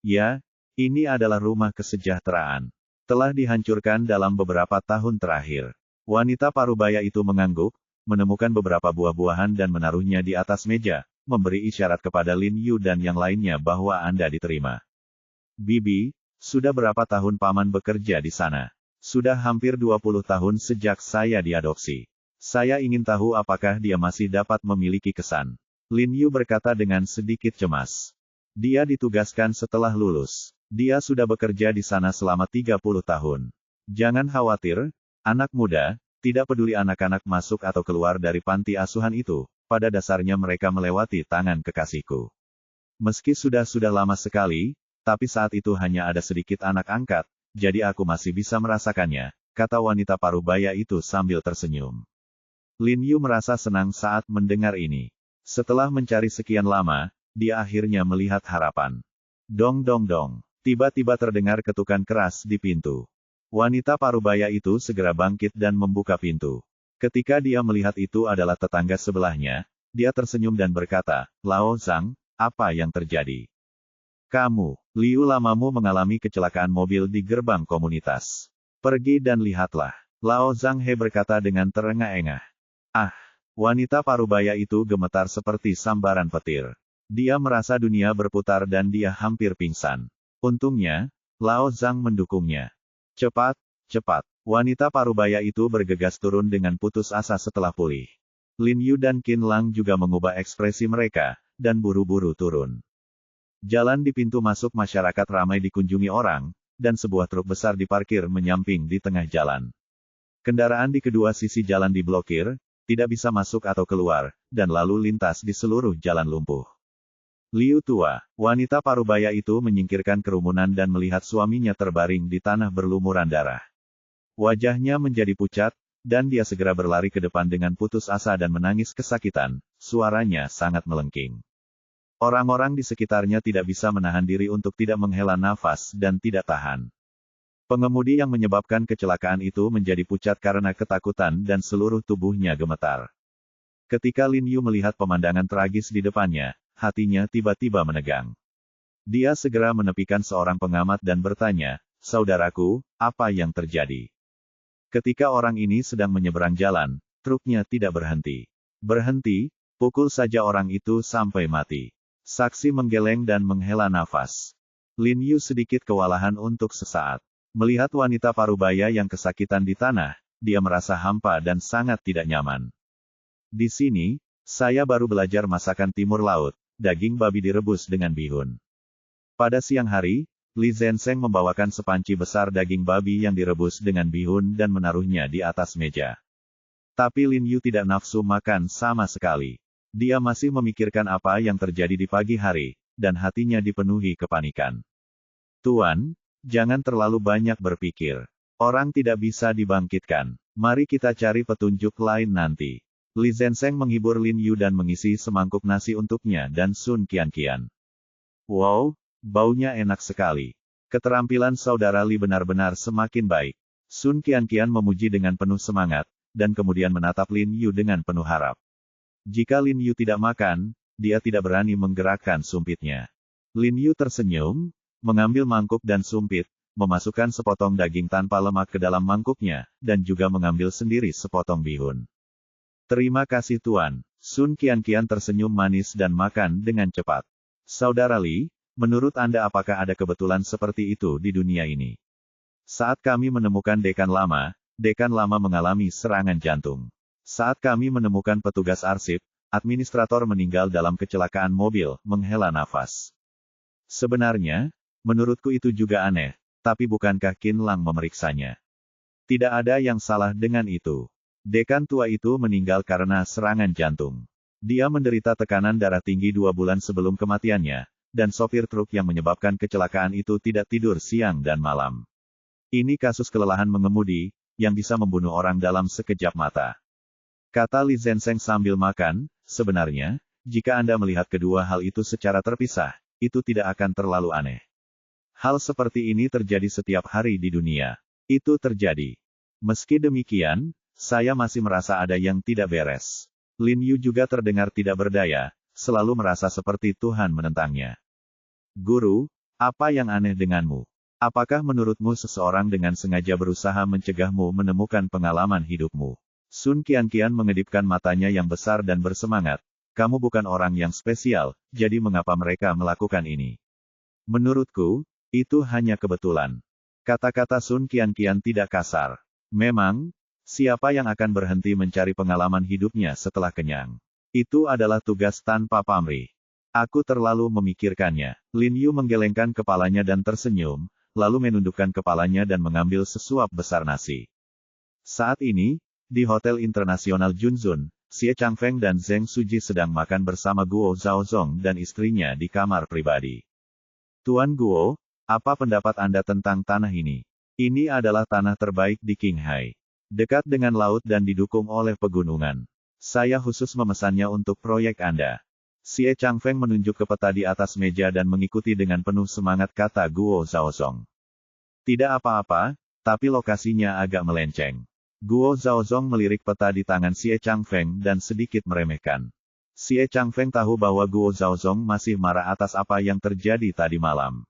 Ya, ini adalah rumah kesejahteraan. Telah dihancurkan dalam beberapa tahun terakhir. Wanita parubaya itu mengangguk, menemukan beberapa buah-buahan dan menaruhnya di atas meja, memberi isyarat kepada Lin Yu dan yang lainnya bahwa Anda diterima. Bibi, sudah berapa tahun paman bekerja di sana? Sudah hampir 20 tahun sejak saya diadopsi. Saya ingin tahu apakah dia masih dapat memiliki kesan. Lin Yu berkata dengan sedikit cemas. Dia ditugaskan setelah lulus. Dia sudah bekerja di sana selama 30 tahun. Jangan khawatir, anak muda, tidak peduli anak-anak masuk atau keluar dari panti asuhan itu, pada dasarnya mereka melewati tangan kekasihku. Meski sudah lama sekali, tapi saat itu hanya ada sedikit anak angkat, jadi aku masih bisa merasakannya, kata wanita parubaya itu sambil tersenyum. Lin Yu merasa senang saat mendengar ini. Setelah mencari sekian lama, dia akhirnya melihat harapan. Dong dong dong. Tiba-tiba terdengar ketukan keras di pintu. Wanita parubaya itu segera bangkit dan membuka pintu. Ketika dia melihat itu adalah tetangga sebelahnya, dia tersenyum dan berkata, Lao Zhang, apa yang terjadi? Kamu, Liu lamamu mengalami kecelakaan mobil di gerbang komunitas. Pergi dan lihatlah. Lao Zhang He berkata dengan terengah-engah. Ah, wanita parubaya itu gemetar seperti sambaran petir. Dia merasa dunia berputar dan dia hampir pingsan. Untungnya, Lao Zhang mendukungnya. Cepat, cepat. Wanita parubaya itu bergegas turun dengan putus asa setelah pulih. Lin Yu dan Qin Lang juga mengubah ekspresi mereka, dan buru-buru turun. Jalan di pintu masuk masyarakat ramai dikunjungi orang, dan sebuah truk besar diparkir menyamping di tengah jalan. Kendaraan di kedua sisi jalan diblokir, tidak bisa masuk atau keluar, dan lalu lintas di seluruh jalan lumpuh. Liu tua, wanita parubaya itu menyingkirkan kerumunan dan melihat suaminya terbaring di tanah berlumuran darah. Wajahnya menjadi pucat, dan dia segera berlari ke depan dengan putus asa dan menangis kesakitan, suaranya sangat melengking. Orang-orang di sekitarnya tidak bisa menahan diri untuk tidak menghela nafas dan tidak tahan. Pengemudi yang menyebabkan kecelakaan itu menjadi pucat karena ketakutan dan seluruh tubuhnya gemetar. Ketika Lin Yu melihat pemandangan tragis di depannya, hatinya tiba-tiba menegang. Dia segera menepikan seorang pengamat dan bertanya, Saudaraku, apa yang terjadi? Ketika orang ini sedang menyeberang jalan, truknya tidak berhenti. Berhenti, pukul saja orang itu sampai mati. Saksi menggeleng dan menghela nafas. Lin Yu sedikit kewalahan untuk sesaat. Melihat wanita parubaya yang kesakitan di tanah, dia merasa hampa dan sangat tidak nyaman. Di sini, saya baru belajar masakan Timur Laut, daging babi direbus dengan bihun. Pada siang hari, Li Zenseng membawakan sepanci besar daging babi yang direbus dengan bihun dan menaruhnya di atas meja. Tapi Lin Yu tidak nafsu makan sama sekali. Dia masih memikirkan apa yang terjadi di pagi hari, dan hatinya dipenuhi kepanikan. Tuan, jangan terlalu banyak berpikir. Orang tidak bisa dibangkitkan. Mari kita cari petunjuk lain nanti. Li Zenseng menghibur Lin Yu dan mengisi semangkuk nasi untuknya dan Sun Qianqian. Wow, baunya enak sekali. Keterampilan saudara Li benar-benar semakin baik. Sun Qianqian memuji dengan penuh semangat, dan kemudian menatap Lin Yu dengan penuh harap. Jika Lin Yu tidak makan, dia tidak berani menggerakkan sumpitnya. Lin Yu tersenyum, mengambil mangkuk dan sumpit, memasukkan sepotong daging tanpa lemak ke dalam mangkuknya, dan juga mengambil sendiri sepotong bihun. Terima kasih Tuan. Sun Qianqian tersenyum manis dan makan dengan cepat. Saudara Li, menurut Anda apakah ada kebetulan seperti itu di dunia ini? Saat kami menemukan dekan lama mengalami serangan jantung. Saat kami menemukan petugas arsip, administrator meninggal dalam kecelakaan mobil, menghela nafas. Sebenarnya, menurutku itu juga aneh, tapi bukankah Qin Lang memeriksanya? Tidak ada yang salah dengan itu. Dekan tua itu meninggal karena serangan jantung. Dia menderita tekanan darah tinggi 2 bulan sebelum kematiannya, dan sopir truk yang menyebabkan kecelakaan itu tidak tidur siang dan malam. Ini kasus kelelahan mengemudi, yang bisa membunuh orang dalam sekejap mata. Kata Li Zenseng sambil makan, sebenarnya, jika Anda melihat kedua hal itu secara terpisah, itu tidak akan terlalu aneh. Hal seperti ini terjadi setiap hari di dunia. Itu terjadi. Meski demikian, saya masih merasa ada yang tidak beres. Lin Yu juga terdengar tidak berdaya, selalu merasa seperti Tuhan menentangnya. Guru, apa yang aneh denganmu? Apakah menurutmu seseorang dengan sengaja berusaha mencegahmu menemukan pengalaman hidupmu? Sun Qianqian mengedipkan matanya yang besar dan bersemangat. Kamu bukan orang yang spesial, jadi mengapa mereka melakukan ini? Menurutku, itu hanya kebetulan. Kata-kata Sun Qianqian tidak kasar. Memang, siapa yang akan berhenti mencari pengalaman hidupnya setelah kenyang? Itu adalah tugas tanpa pamrih. Aku terlalu memikirkannya. Lin Yu menggelengkan kepalanya dan tersenyum, lalu menundukkan kepalanya dan mengambil sesuap besar nasi. Saat ini, di Hotel Internasional Junzun, Xie Changfeng dan Zheng Suji sedang makan bersama Guo Zhaozong dan istrinya di kamar pribadi. Tuan Guo, apa pendapat Anda tentang tanah ini? Ini adalah tanah terbaik di Qinghai. Dekat dengan laut dan didukung oleh pegunungan. Saya khusus memesannya untuk proyek Anda. Xie Changfeng menunjuk ke peta di atas meja dan mengikuti dengan penuh semangat kata Guo Zhaozong. Tidak apa-apa, tapi lokasinya agak melenceng. Guo Zhaozong melirik peta di tangan Xie Changfeng dan sedikit meremehkan. Xie Changfeng tahu bahwa Guo Zhaozong masih marah atas apa yang terjadi tadi malam.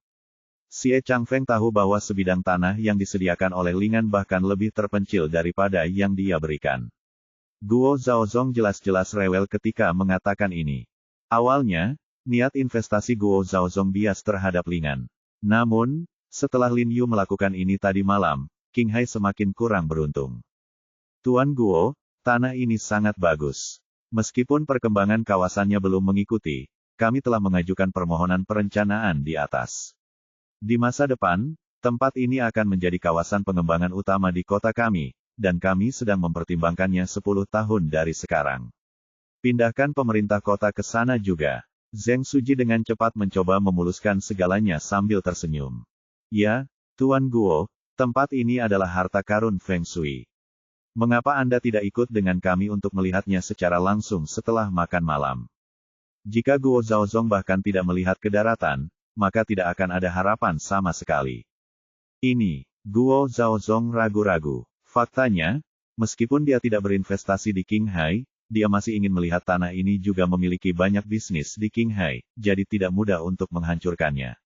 Xie Changfeng tahu bahwa sebidang tanah yang disediakan oleh Lingan bahkan lebih terpencil daripada yang dia berikan. Guo Zhaozong jelas-jelas rewel ketika mengatakan ini. Awalnya, niat investasi Guo Zhaozong bias terhadap Lingan. Namun, setelah Lin Yu melakukan ini tadi malam, Qinghai semakin kurang beruntung. Tuan Guo, tanah ini sangat bagus. Meskipun perkembangan kawasannya belum mengikuti, kami telah mengajukan permohonan perencanaan di atas. Di masa depan, tempat ini akan menjadi kawasan pengembangan utama di kota kami, dan kami sedang mempertimbangkannya 10 tahun dari sekarang. Pindahkan pemerintah kota ke sana juga. Zheng Suji dengan cepat mencoba memuluskan segalanya sambil tersenyum. Ya, Tuan Guo, tempat ini adalah harta karun Feng Shui. Mengapa Anda tidak ikut dengan kami untuk melihatnya secara langsung setelah makan malam? Jika Guo Zhaozong bahkan tidak melihat ke daratan, maka tidak akan ada harapan sama sekali. Ini, Guo Zhaozong ragu-ragu. Faktanya, meskipun dia tidak berinvestasi di Qinghai, dia masih ingin melihat tanah ini juga memiliki banyak bisnis di Qinghai, jadi tidak mudah untuk menghancurkannya.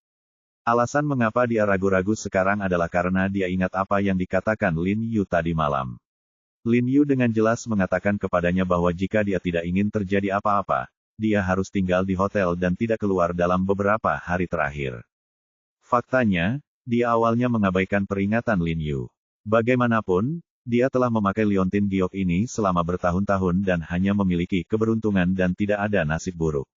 Alasan mengapa dia ragu-ragu sekarang adalah karena dia ingat apa yang dikatakan Lin Yu tadi malam. Lin Yu dengan jelas mengatakan kepadanya bahwa jika dia tidak ingin terjadi apa-apa, dia harus tinggal di hotel dan tidak keluar dalam beberapa hari terakhir. Faktanya, dia awalnya mengabaikan peringatan Lin Yu. Bagaimanapun, dia telah memakai liontin giok ini selama bertahun-tahun dan hanya memiliki keberuntungan dan tidak ada nasib buruk.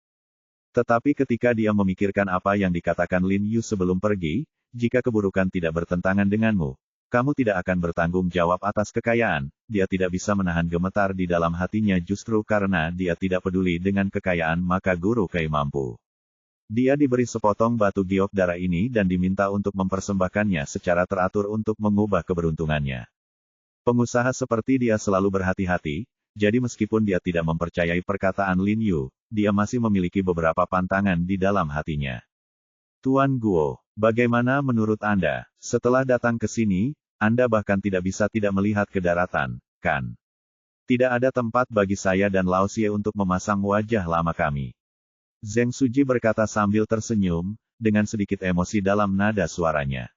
Tetapi ketika dia memikirkan apa yang dikatakan Lin Yu sebelum pergi, jika keburukan tidak bertentangan denganmu, kamu tidak akan bertanggung jawab atas kekayaan, dia tidak bisa menahan gemetar di dalam hatinya justru karena dia tidak peduli dengan kekayaan maka Guru Kei mampu. Dia diberi sepotong batu giok darah ini dan diminta untuk mempersembahkannya secara teratur untuk mengubah keberuntungannya. Pengusaha seperti dia selalu berhati-hati, jadi meskipun dia tidak mempercayai perkataan Lin Yu, dia masih memiliki beberapa pantangan di dalam hatinya. Tuan Guo, bagaimana menurut Anda? Setelah datang ke sini, Anda bahkan tidak bisa tidak melihat ke daratan, kan? Tidak ada tempat bagi saya dan Lao Xie untuk memasang wajah lama kami. Zheng Suji berkata sambil tersenyum, dengan sedikit emosi dalam nada suaranya.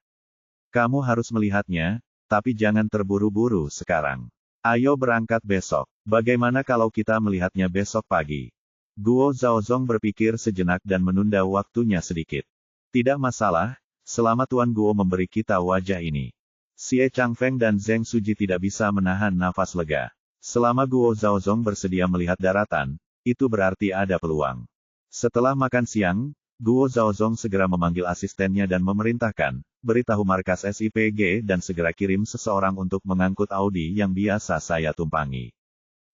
Kamu harus melihatnya, tapi jangan terburu-buru sekarang. Ayo berangkat besok. Bagaimana kalau kita melihatnya besok pagi? Guo Zhaozong berpikir sejenak dan menunda waktunya sedikit. Tidak masalah, selama Tuan Guo memberi kita wajah ini. Xie Changfeng dan Zheng Suji tidak bisa menahan nafas lega. Selama Guo Zhaozong bersedia melihat daratan, itu berarti ada peluang. Setelah makan siang, Guo Zhaozong segera memanggil asistennya dan memerintahkan, beritahu markas SIPG dan segera kirim seseorang untuk mengangkut Audi yang biasa saya tumpangi.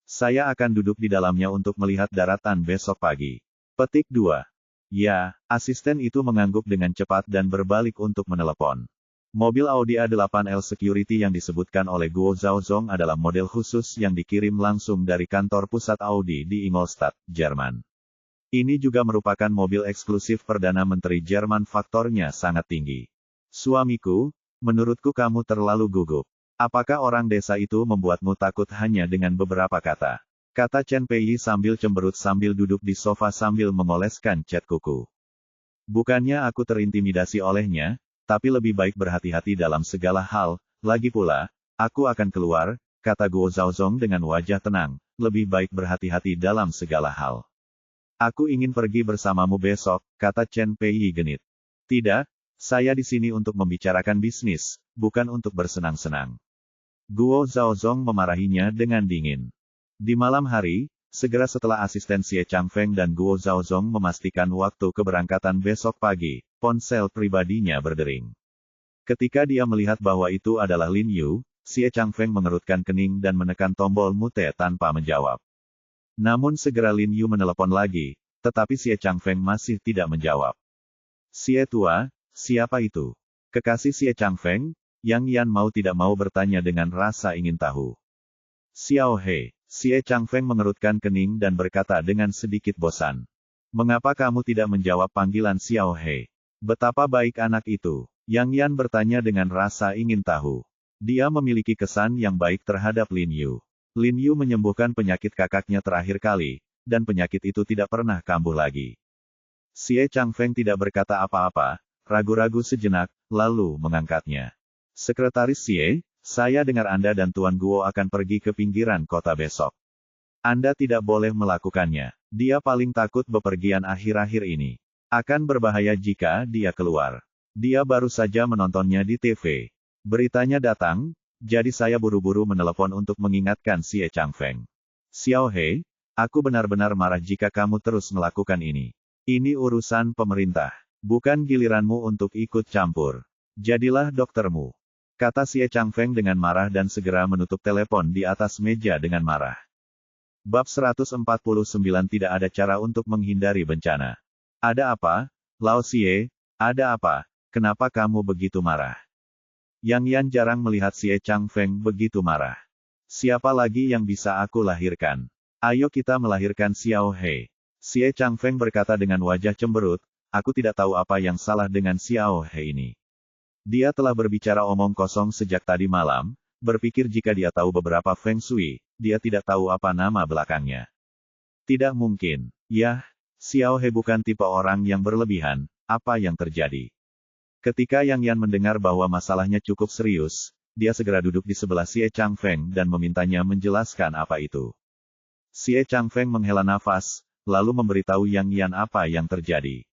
Saya akan duduk di dalamnya untuk melihat daratan besok pagi. Petik 2. Ya, asisten itu mengangguk dengan cepat dan berbalik untuk menelepon. Mobil Audi A8L Security yang disebutkan oleh Guo Zhaozong adalah model khusus yang dikirim langsung dari kantor pusat Audi di Ingolstadt, Jerman. Ini juga merupakan mobil eksklusif Perdana Menteri Jerman faktornya sangat tinggi. Suamiku, menurutku kamu terlalu gugup. Apakah orang desa itu membuatmu takut hanya dengan beberapa kata? Kata Chen Pei sambil cemberut sambil duduk di sofa sambil mengoleskan cat kuku. Bukannya aku terintimidasi olehnya, tapi lebih baik berhati-hati dalam segala hal, lagi pula, aku akan keluar, kata Guo Zhaozong dengan wajah tenang, lebih baik berhati-hati dalam segala hal. Aku ingin pergi bersamamu besok, kata Chen Pei genit. Tidak, saya di sini untuk membicarakan bisnis, bukan untuk bersenang-senang. Guo Zhaozong memarahinya dengan dingin. Di malam hari, segera setelah asisten Xie Changfeng dan Guo Zhaozong memastikan waktu keberangkatan besok pagi, ponsel pribadinya berdering. Ketika dia melihat bahwa itu adalah Lin Yu, Xie Changfeng mengerutkan kening dan menekan tombol mute tanpa menjawab. Namun segera Lin Yu menelepon lagi, tetapi Xie Changfeng masih tidak menjawab. Xie tua, siapa itu? Kekasih Xie Changfeng? Yang Yan mau tidak mau bertanya dengan rasa ingin tahu. Xiao He, Xie Changfeng mengerutkan kening dan berkata dengan sedikit bosan. Mengapa kamu tidak menjawab panggilan Xiao He? Betapa baik anak itu. Yang Yan bertanya dengan rasa ingin tahu. Dia memiliki kesan yang baik terhadap Lin Yu. Lin Yu menyembuhkan penyakit kakaknya terakhir kali, dan penyakit itu tidak pernah kambuh lagi. Xie Changfeng tidak berkata apa-apa, ragu-ragu sejenak, lalu mengangkatnya. Sekretaris Xie, saya dengar Anda dan Tuan Guo akan pergi ke pinggiran kota besok. Anda tidak boleh melakukannya. Dia paling takut bepergian akhir-akhir ini. Akan berbahaya jika dia keluar. Dia baru saja menontonnya di TV. Beritanya datang, jadi saya buru-buru menelepon untuk mengingatkan Xie Changfeng. Xiao He, aku benar-benar marah jika kamu terus melakukan ini. Ini urusan pemerintah. Bukan giliranmu untuk ikut campur. Jadilah doktermu. Kata Xie Changfeng dengan marah dan segera menutup telepon di atas meja dengan marah. Bab 149 tidak ada cara untuk menghindari bencana. Ada apa, Lao Xie? Ada apa? Kenapa kamu begitu marah? Yang Yan jarang melihat Xie Changfeng begitu marah. Siapa lagi yang bisa aku lahirkan? Ayo kita melahirkan Xiao He. Xie Changfeng berkata dengan wajah cemberut, aku tidak tahu apa yang salah dengan Xiao He ini. Dia telah berbicara omong kosong sejak tadi malam, berpikir jika dia tahu beberapa Feng Shui, dia tidak tahu apa nama belakangnya. Tidak mungkin. Yah, Xiao He bukan tipe orang yang berlebihan, apa yang terjadi? Ketika Yang Yan mendengar bahwa masalahnya cukup serius, dia segera duduk di sebelah Xie Changfeng dan memintanya menjelaskan apa itu. Xie Changfeng menghela nafas, lalu memberitahu Yang Yan apa yang terjadi.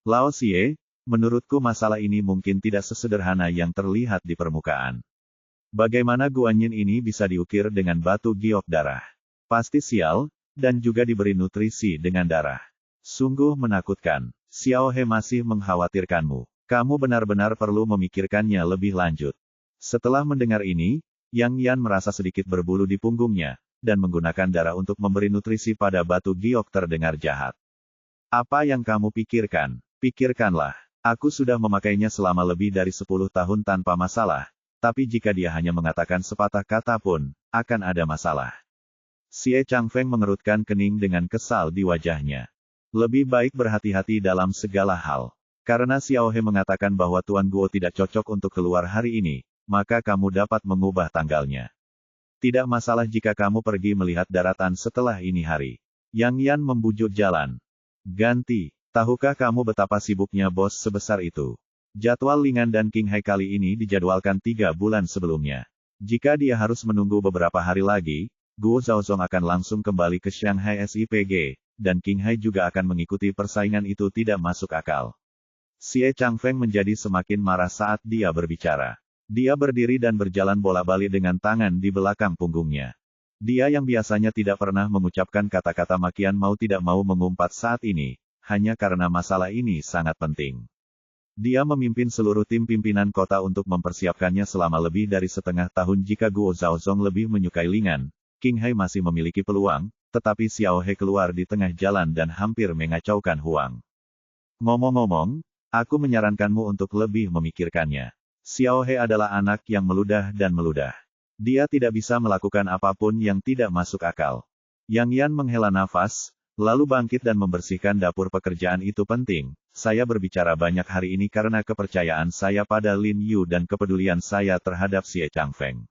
Lao Xie, menurutku masalah ini mungkin tidak sesederhana yang terlihat di permukaan. Bagaimana Guanyin ini bisa diukir dengan batu giok darah? Pasti sial, dan juga diberi nutrisi dengan darah. Sungguh menakutkan. Xiao He masih mengkhawatirkanmu. Kamu benar-benar perlu memikirkannya lebih lanjut. Setelah mendengar ini, Yang Yan merasa sedikit berbulu di punggungnya, dan menggunakan darah untuk memberi nutrisi pada batu giok terdengar jahat. Apa yang kamu pikirkan? Pikirkanlah. Aku sudah memakainya selama lebih dari 10 tahun tanpa masalah, tapi jika dia hanya mengatakan sepatah kata pun, akan ada masalah. Xie Changfeng mengerutkan kening dengan kesal di wajahnya. Lebih baik berhati-hati dalam segala hal. Karena Xiao He mengatakan bahwa Tuan Guo tidak cocok untuk keluar hari ini, maka kamu dapat mengubah tanggalnya. Tidak masalah jika kamu pergi melihat daratan setelah ini hari. Yang Yan membujuk jalan. Ganti. Tahukah kamu betapa sibuknya bos sebesar itu? Jadwal Lingan dan King Hai kali ini dijadwalkan 3 bulan sebelumnya. Jika dia harus menunggu beberapa hari lagi, Guo Zhaozong akan langsung kembali ke Shanghai SIPG, dan King Hai juga akan mengikuti persaingan itu tidak masuk akal. Xie Changfeng menjadi semakin marah saat dia berbicara. Dia berdiri dan berjalan bola-balik dengan tangan di belakang punggungnya. Dia yang biasanya tidak pernah mengucapkan kata-kata makian mau tidak mau mengumpat saat ini, hanya karena masalah ini sangat penting. Dia memimpin seluruh tim pimpinan kota untuk mempersiapkannya selama lebih dari setengah tahun. Jika Guo Zhaozong lebih menyukai Lingan, King Hai masih memiliki peluang, tetapi Xiao He keluar di tengah jalan dan hampir mengacaukan Huang. Ngomong-ngomong, aku menyarankanmu untuk lebih memikirkannya. Xiao He adalah anak yang meludah dan meludah. Dia tidak bisa melakukan apapun yang tidak masuk akal. Yang Yan menghela nafas, lalu bangkit dan membersihkan dapur. Pekerjaan itu penting, saya berbicara banyak hari ini karena kepercayaan saya pada Lin Yu dan kepedulian saya terhadap Xie Changfeng.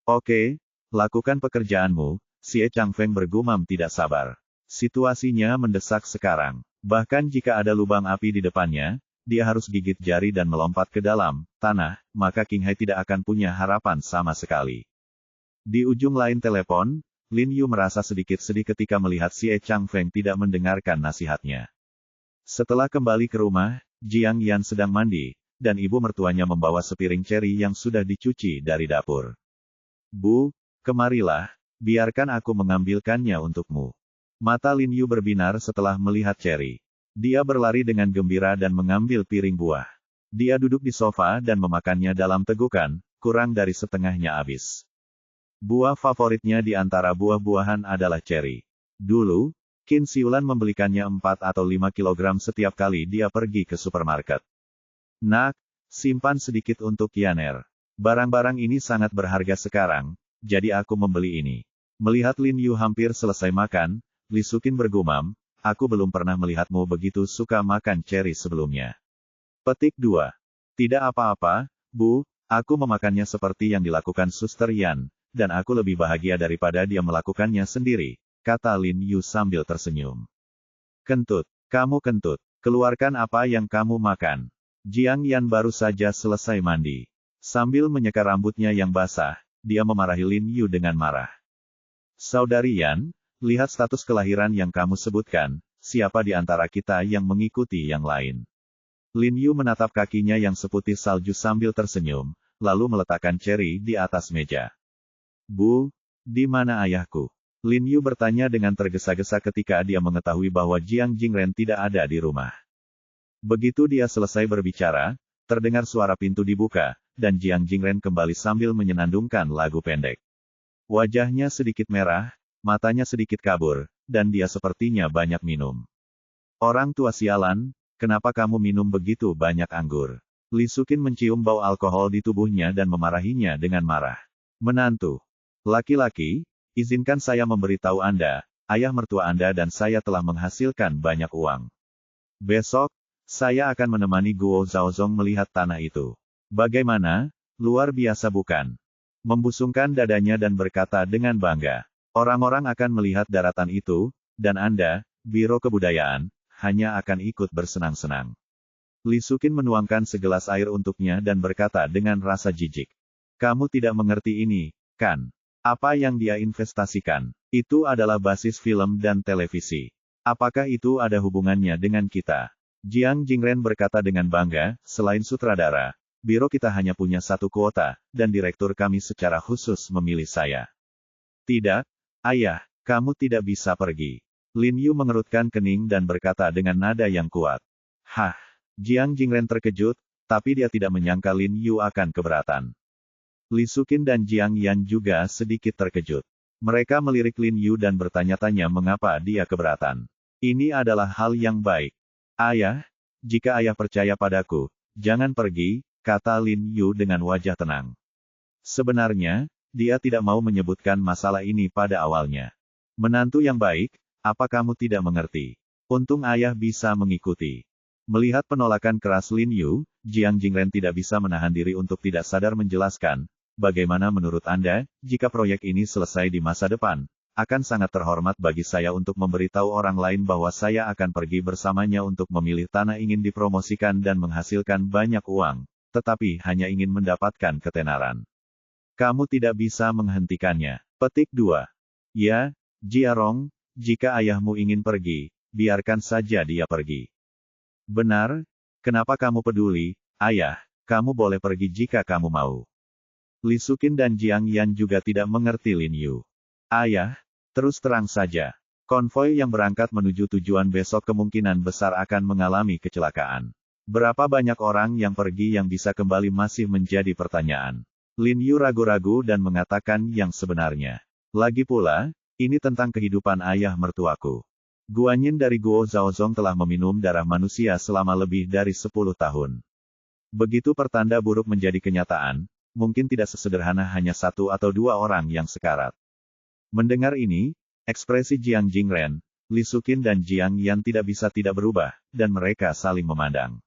Oke, lakukan pekerjaanmu, Xie Changfeng bergumam tidak sabar. Situasinya mendesak sekarang. Bahkan jika ada lubang api di depannya, dia harus gigit jari dan melompat ke dalam tanah, maka King Hai tidak akan punya harapan sama sekali. Di ujung lain telepon, Lin Yu merasa sedikit sedih ketika melihat Xie Changfeng tidak mendengarkan nasihatnya. Setelah kembali ke rumah, Jiang Yan sedang mandi, dan ibu mertuanya membawa sepiring ceri yang sudah dicuci dari dapur. Bu, kemarilah, biarkan aku mengambilkannya untukmu. Mata Lin Yu berbinar setelah melihat ceri. Dia berlari dengan gembira dan mengambil piring buah. Dia duduk di sofa dan memakannya dalam tegukan, kurang dari setengahnya habis. Buah favoritnya di antara buah-buahan adalah ceri. Dulu, Qin Siulan membelikannya 4 atau 5 kilogram setiap kali dia pergi ke supermarket. Nak, simpan sedikit untuk Yaner. Barang-barang ini sangat berharga sekarang, jadi aku membeli ini. Melihat Lin Yu hampir selesai makan, Li Sukin bergumam, aku belum pernah melihatmu begitu suka makan ceri sebelumnya. Petik 2. Tidak apa-apa, Bu, aku memakannya seperti yang dilakukan Suster Yan, dan aku lebih bahagia daripada dia melakukannya sendiri, kata Lin Yu sambil tersenyum. Kentut, kamu kentut, keluarkan apa yang kamu makan. Jiang Yan baru saja selesai mandi. Sambil menyeka rambutnya yang basah, dia memarahi Lin Yu dengan marah. Saudari Yan, lihat status kelahiran yang kamu sebutkan, siapa di antara kita yang mengikuti yang lain? Lin Yu menatap kakinya yang seputih salju sambil tersenyum, lalu meletakkan ceri di atas meja. Bu, di mana ayahku? Lin Yu bertanya dengan tergesa-gesa ketika dia mengetahui bahwa Jiang Jingren tidak ada di rumah. Begitu dia selesai berbicara, terdengar suara pintu dibuka, dan Jiang Jingren kembali sambil menyenandungkan lagu pendek. Wajahnya sedikit merah, matanya sedikit kabur, dan dia sepertinya banyak minum. Orang tua sialan, kenapa kamu minum begitu banyak anggur? Li Sukin mencium bau alkohol di tubuhnya dan memarahinya dengan marah. Menantu. Laki-laki, izinkan saya memberitahu Anda, ayah mertua Anda dan saya telah menghasilkan banyak uang. Besok, saya akan menemani Guo Zhaozong melihat tanah itu. Bagaimana? Luar biasa bukan? Membusungkan dadanya dan berkata dengan bangga. Orang-orang akan melihat daratan itu, dan Anda, Biro Kebudayaan, hanya akan ikut bersenang-senang. Li Sukin menuangkan segelas air untuknya dan berkata dengan rasa jijik. Kamu tidak mengerti ini, kan? Apa yang dia investasikan, itu adalah basis film dan televisi. Apakah itu ada hubungannya dengan kita? Jiang Jingren berkata dengan bangga, selain sutradara, biro kita hanya punya satu kuota, dan direktur kami secara khusus memilih saya. Tidak, ayah, kamu tidak bisa pergi. Lin Yu mengerutkan kening dan berkata dengan nada yang kuat. Hah, Jiang Jingren terkejut, tapi dia tidak menyangka Lin Yu akan keberatan. Li Sukin dan Jiang Yan juga sedikit terkejut. Mereka melirik Lin Yu dan bertanya-tanya mengapa dia keberatan. Ini adalah hal yang baik. Ayah, jika ayah percaya padaku, jangan pergi, kata Lin Yu dengan wajah tenang. Sebenarnya, dia tidak mau menyebutkan masalah ini pada awalnya. Menantu yang baik, apa kamu tidak mengerti? Untung ayah bisa mengikuti. Melihat penolakan keras Lin Yu, Jiang Jingren tidak bisa menahan diri untuk tidak sadar menjelaskan, bagaimana menurut Anda, jika proyek ini selesai di masa depan, akan sangat terhormat bagi saya untuk memberitahu orang lain bahwa saya akan pergi bersamanya untuk memilih tanah ingin dipromosikan dan menghasilkan banyak uang, tetapi hanya ingin mendapatkan ketenaran. Kamu tidak bisa menghentikannya. Petik 2. Ya, Jiarong, jika ayahmu ingin pergi, biarkan saja dia pergi. Benar, kenapa kamu peduli, ayah, kamu boleh pergi jika kamu mau. Li Sukin dan Jiang Yan juga tidak mengerti Lin Yu. Ayah, terus terang saja, konvoi yang berangkat menuju tujuan besok kemungkinan besar akan mengalami kecelakaan. Berapa banyak orang yang pergi yang bisa kembali masih menjadi pertanyaan. Lin Yu ragu-ragu dan mengatakan yang sebenarnya. Lagi pula, ini tentang kehidupan ayah mertuaku. Guanyin dari Guo Zhaozong telah meminum darah manusia selama lebih dari 10 tahun. Begitu pertanda buruk menjadi kenyataan, mungkin tidak sesederhana hanya 1 atau 2 orang yang sekarat. Mendengar ini, ekspresi Jiang Jingren, Li Suqin dan Jiang Yan tidak bisa tidak berubah, dan mereka saling memandang.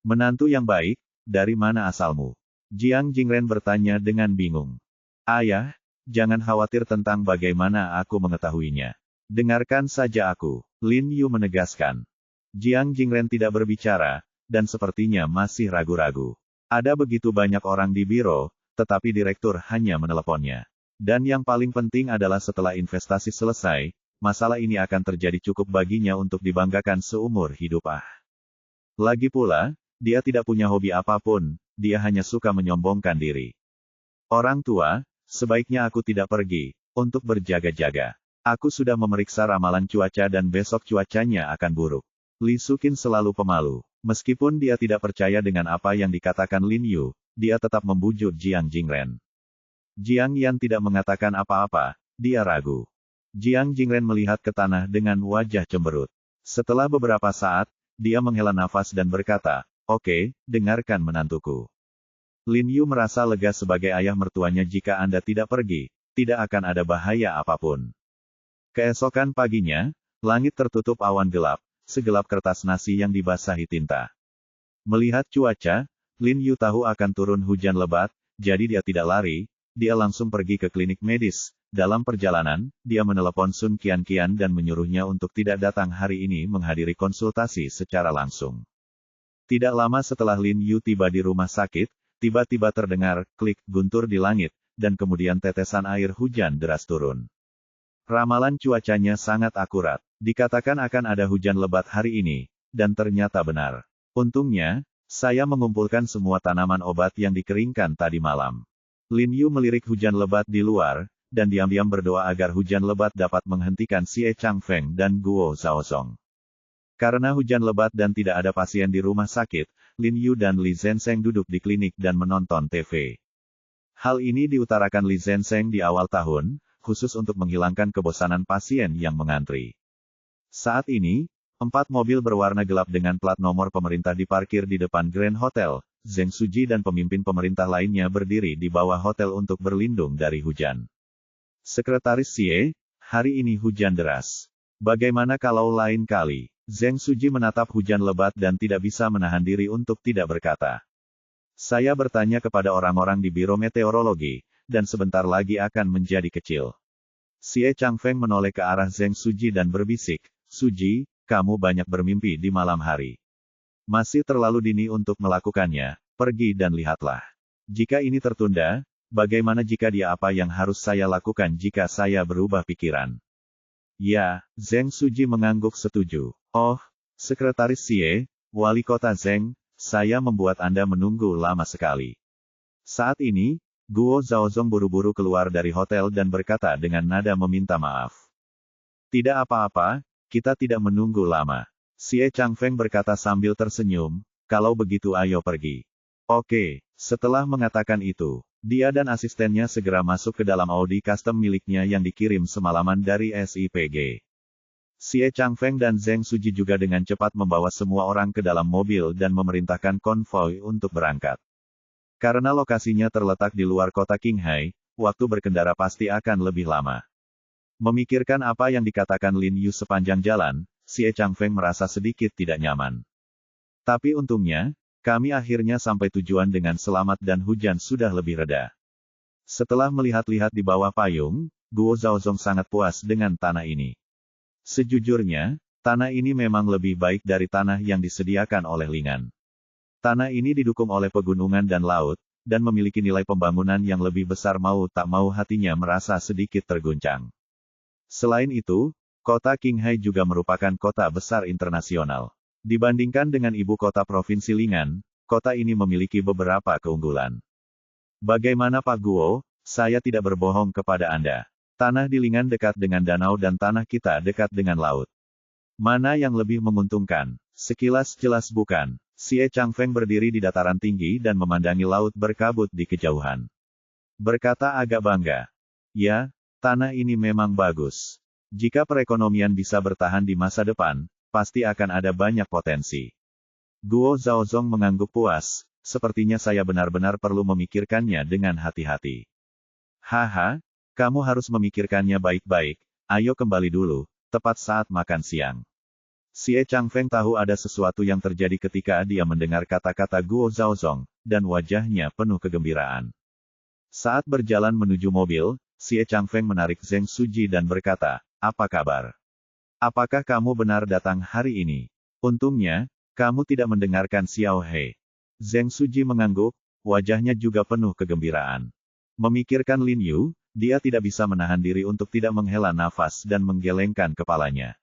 Menantu yang baik, dari mana asalmu? Jiang Jingren bertanya dengan bingung. Ayah, jangan khawatir tentang bagaimana aku mengetahuinya. Dengarkan saja aku, Lin Yu menegaskan. Jiang Jingren tidak berbicara, dan sepertinya masih ragu-ragu. Ada begitu banyak orang di biro, tetapi direktur hanya meneleponnya. Dan yang paling penting adalah setelah investasi selesai, masalah ini akan terjadi cukup baginya untuk dibanggakan seumur hidup. Lagi pula, dia tidak punya hobi apapun, dia hanya suka menyombongkan diri. Orang tua, sebaiknya aku tidak pergi, untuk berjaga-jaga. Aku sudah memeriksa ramalan cuaca dan besok cuacanya akan buruk. Li Suqin selalu pemalu. Meskipun dia tidak percaya dengan apa yang dikatakan Lin Yu, dia tetap membujuk Jiang Jingren. Jiang Yan tidak mengatakan apa-apa, dia ragu. Jiang Jingren melihat ke tanah dengan wajah cemberut. Setelah beberapa saat, dia menghela nafas dan berkata, "Oke, dengarkan menantuku. Lin Yu merasa lega sebagai ayah mertuanya jika Anda tidak pergi, tidak akan ada bahaya apapun." Keesokan paginya, langit tertutup awan gelap, segelap kertas nasi yang dibasahi tinta. Melihat cuaca, Lin Yu tahu akan turun hujan lebat, jadi dia tidak lari, dia langsung pergi ke klinik medis. Dalam perjalanan, dia menelepon Sun Qianqian dan menyuruhnya untuk tidak datang hari ini menghadiri konsultasi secara langsung. Tidak lama setelah Lin Yu tiba di rumah sakit, tiba-tiba terdengar klik guntur di langit, dan kemudian tetesan air hujan deras turun. Ramalan cuacanya sangat akurat. Dikatakan akan ada hujan lebat hari ini, dan ternyata benar. Untungnya, saya mengumpulkan semua tanaman obat yang dikeringkan tadi malam. Lin Yu melirik hujan lebat di luar, dan diam-diam berdoa agar hujan lebat dapat menghentikan Xie Changfeng dan Guo Zhaozong. Karena hujan lebat dan tidak ada pasien di rumah sakit, Lin Yu dan Li Zhensheng duduk di klinik dan menonton TV. Hal ini diutarakan Li Zhensheng di awal tahun, khusus untuk menghilangkan kebosanan pasien yang mengantri. Saat ini, 4 mobil berwarna gelap dengan plat nomor pemerintah diparkir di depan Grand Hotel. Zheng Suji dan pemimpin pemerintah lainnya berdiri di bawah hotel untuk berlindung dari hujan. Sekretaris Xie, hari ini hujan deras. Bagaimana kalau lain kali? Zheng Suji menatap hujan lebat dan tidak bisa menahan diri untuk tidak berkata. Saya bertanya kepada orang-orang di biro meteorologi, dan sebentar lagi akan menjadi kecil. Xie Changfeng menoleh ke arah Zheng Suji dan berbisik, Suji, kamu banyak bermimpi di malam hari. Masih terlalu dini untuk melakukannya, pergi dan lihatlah. Jika ini tertunda, bagaimana jika dia apa yang harus saya lakukan jika saya berubah pikiran? Ya, Zheng Suji mengangguk setuju. Oh, Sekretaris Xie, Wali Kota Zheng, saya membuat Anda menunggu lama sekali. Saat ini, Guo Zhaozong buru-buru keluar dari hotel dan berkata dengan nada meminta maaf. Tidak apa-apa, kita tidak menunggu lama. Xie Changfeng berkata sambil tersenyum, kalau begitu ayo pergi. Oke, setelah mengatakan itu, dia dan asistennya segera masuk ke dalam Audi custom miliknya yang dikirim semalaman dari SIPG. Xie Changfeng dan Zheng Suji juga dengan cepat membawa semua orang ke dalam mobil dan memerintahkan konvoi untuk berangkat. Karena lokasinya terletak di luar kota Qinghai, waktu berkendara pasti akan lebih lama. Memikirkan apa yang dikatakan Lin Yu sepanjang jalan, Xie Changfeng merasa sedikit tidak nyaman. Tapi untungnya, kami akhirnya sampai tujuan dengan selamat dan hujan sudah lebih reda. Setelah melihat-lihat di bawah payung, Guo Zhaozong sangat puas dengan tanah ini. Sejujurnya, tanah ini memang lebih baik dari tanah yang disediakan oleh Lingan. Tanah ini didukung oleh pegunungan dan laut, dan memiliki nilai pembangunan yang lebih besar mau tak mau hatinya merasa sedikit terguncang. Selain itu, kota Qinghai juga merupakan kota besar internasional. Dibandingkan dengan ibu kota provinsi Lingan, kota ini memiliki beberapa keunggulan. Bagaimana Pak Guo, saya tidak berbohong kepada Anda. Tanah di Lingan dekat dengan danau dan tanah kita dekat dengan laut. Mana yang lebih menguntungkan? Sekilas jelas bukan. Xie Changfeng berdiri di dataran tinggi dan memandangi laut berkabut di kejauhan. Berkata agak bangga. Ya, tanah ini memang bagus. Jika perekonomian bisa bertahan di masa depan, pasti akan ada banyak potensi. Guo Zhaozong mengangguk puas, sepertinya saya benar-benar perlu memikirkannya dengan hati-hati. Haha, kamu harus memikirkannya baik-baik, ayo kembali dulu, tepat saat makan siang. Xie Changfeng tahu ada sesuatu yang terjadi ketika dia mendengar kata-kata Guo Zhaozong, dan wajahnya penuh kegembiraan. Saat berjalan menuju mobil, Xie Changfeng menarik Zheng Suji dan berkata, "Apa kabar? Apakah kamu benar datang hari ini? Untungnya, kamu tidak mendengarkan Xiao He." Zheng Suji mengangguk, wajahnya juga penuh kegembiraan. Memikirkan Lin Yu, dia tidak bisa menahan diri untuk tidak menghela nafas dan menggelengkan kepalanya.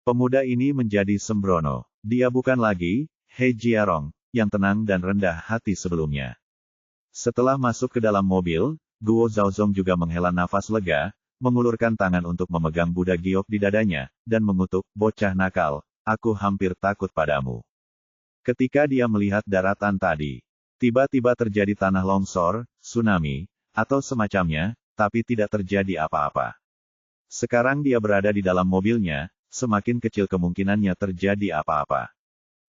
Pemuda ini menjadi sembrono. Dia bukan lagi He Jiarong, yang tenang dan rendah hati sebelumnya. Setelah masuk ke dalam mobil, Guo Zhaozong juga menghela nafas lega, mengulurkan tangan untuk memegang budak giok di dadanya, dan mengutuk, "Bocah nakal, aku hampir takut padamu." Ketika dia melihat daratan tadi, tiba-tiba terjadi tanah longsor, tsunami, atau semacamnya, tapi tidak terjadi apa-apa. Sekarang dia berada di dalam mobilnya, semakin kecil kemungkinannya terjadi apa-apa.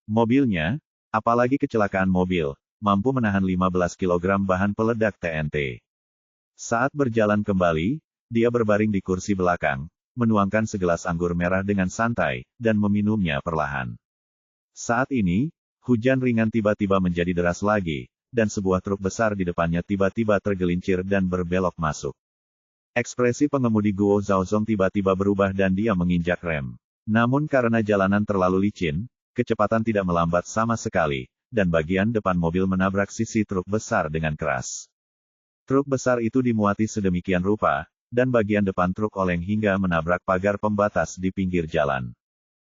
Mobilnya, apalagi kecelakaan mobil, mampu menahan 15 kg bahan peledak TNT. Saat berjalan kembali, dia berbaring di kursi belakang, menuangkan segelas anggur merah dengan santai, dan meminumnya perlahan. Saat ini, hujan ringan tiba-tiba menjadi deras lagi, dan sebuah truk besar di depannya tiba-tiba tergelincir dan berbelok masuk. Ekspresi pengemudi Guo Zhaozong tiba-tiba berubah dan dia menginjak rem. Namun karena jalanan terlalu licin, kecepatan tidak melambat sama sekali, dan bagian depan mobil menabrak sisi truk besar dengan keras. Truk besar itu dimuati sedemikian rupa, dan bagian depan truk oleng hingga menabrak pagar pembatas di pinggir jalan.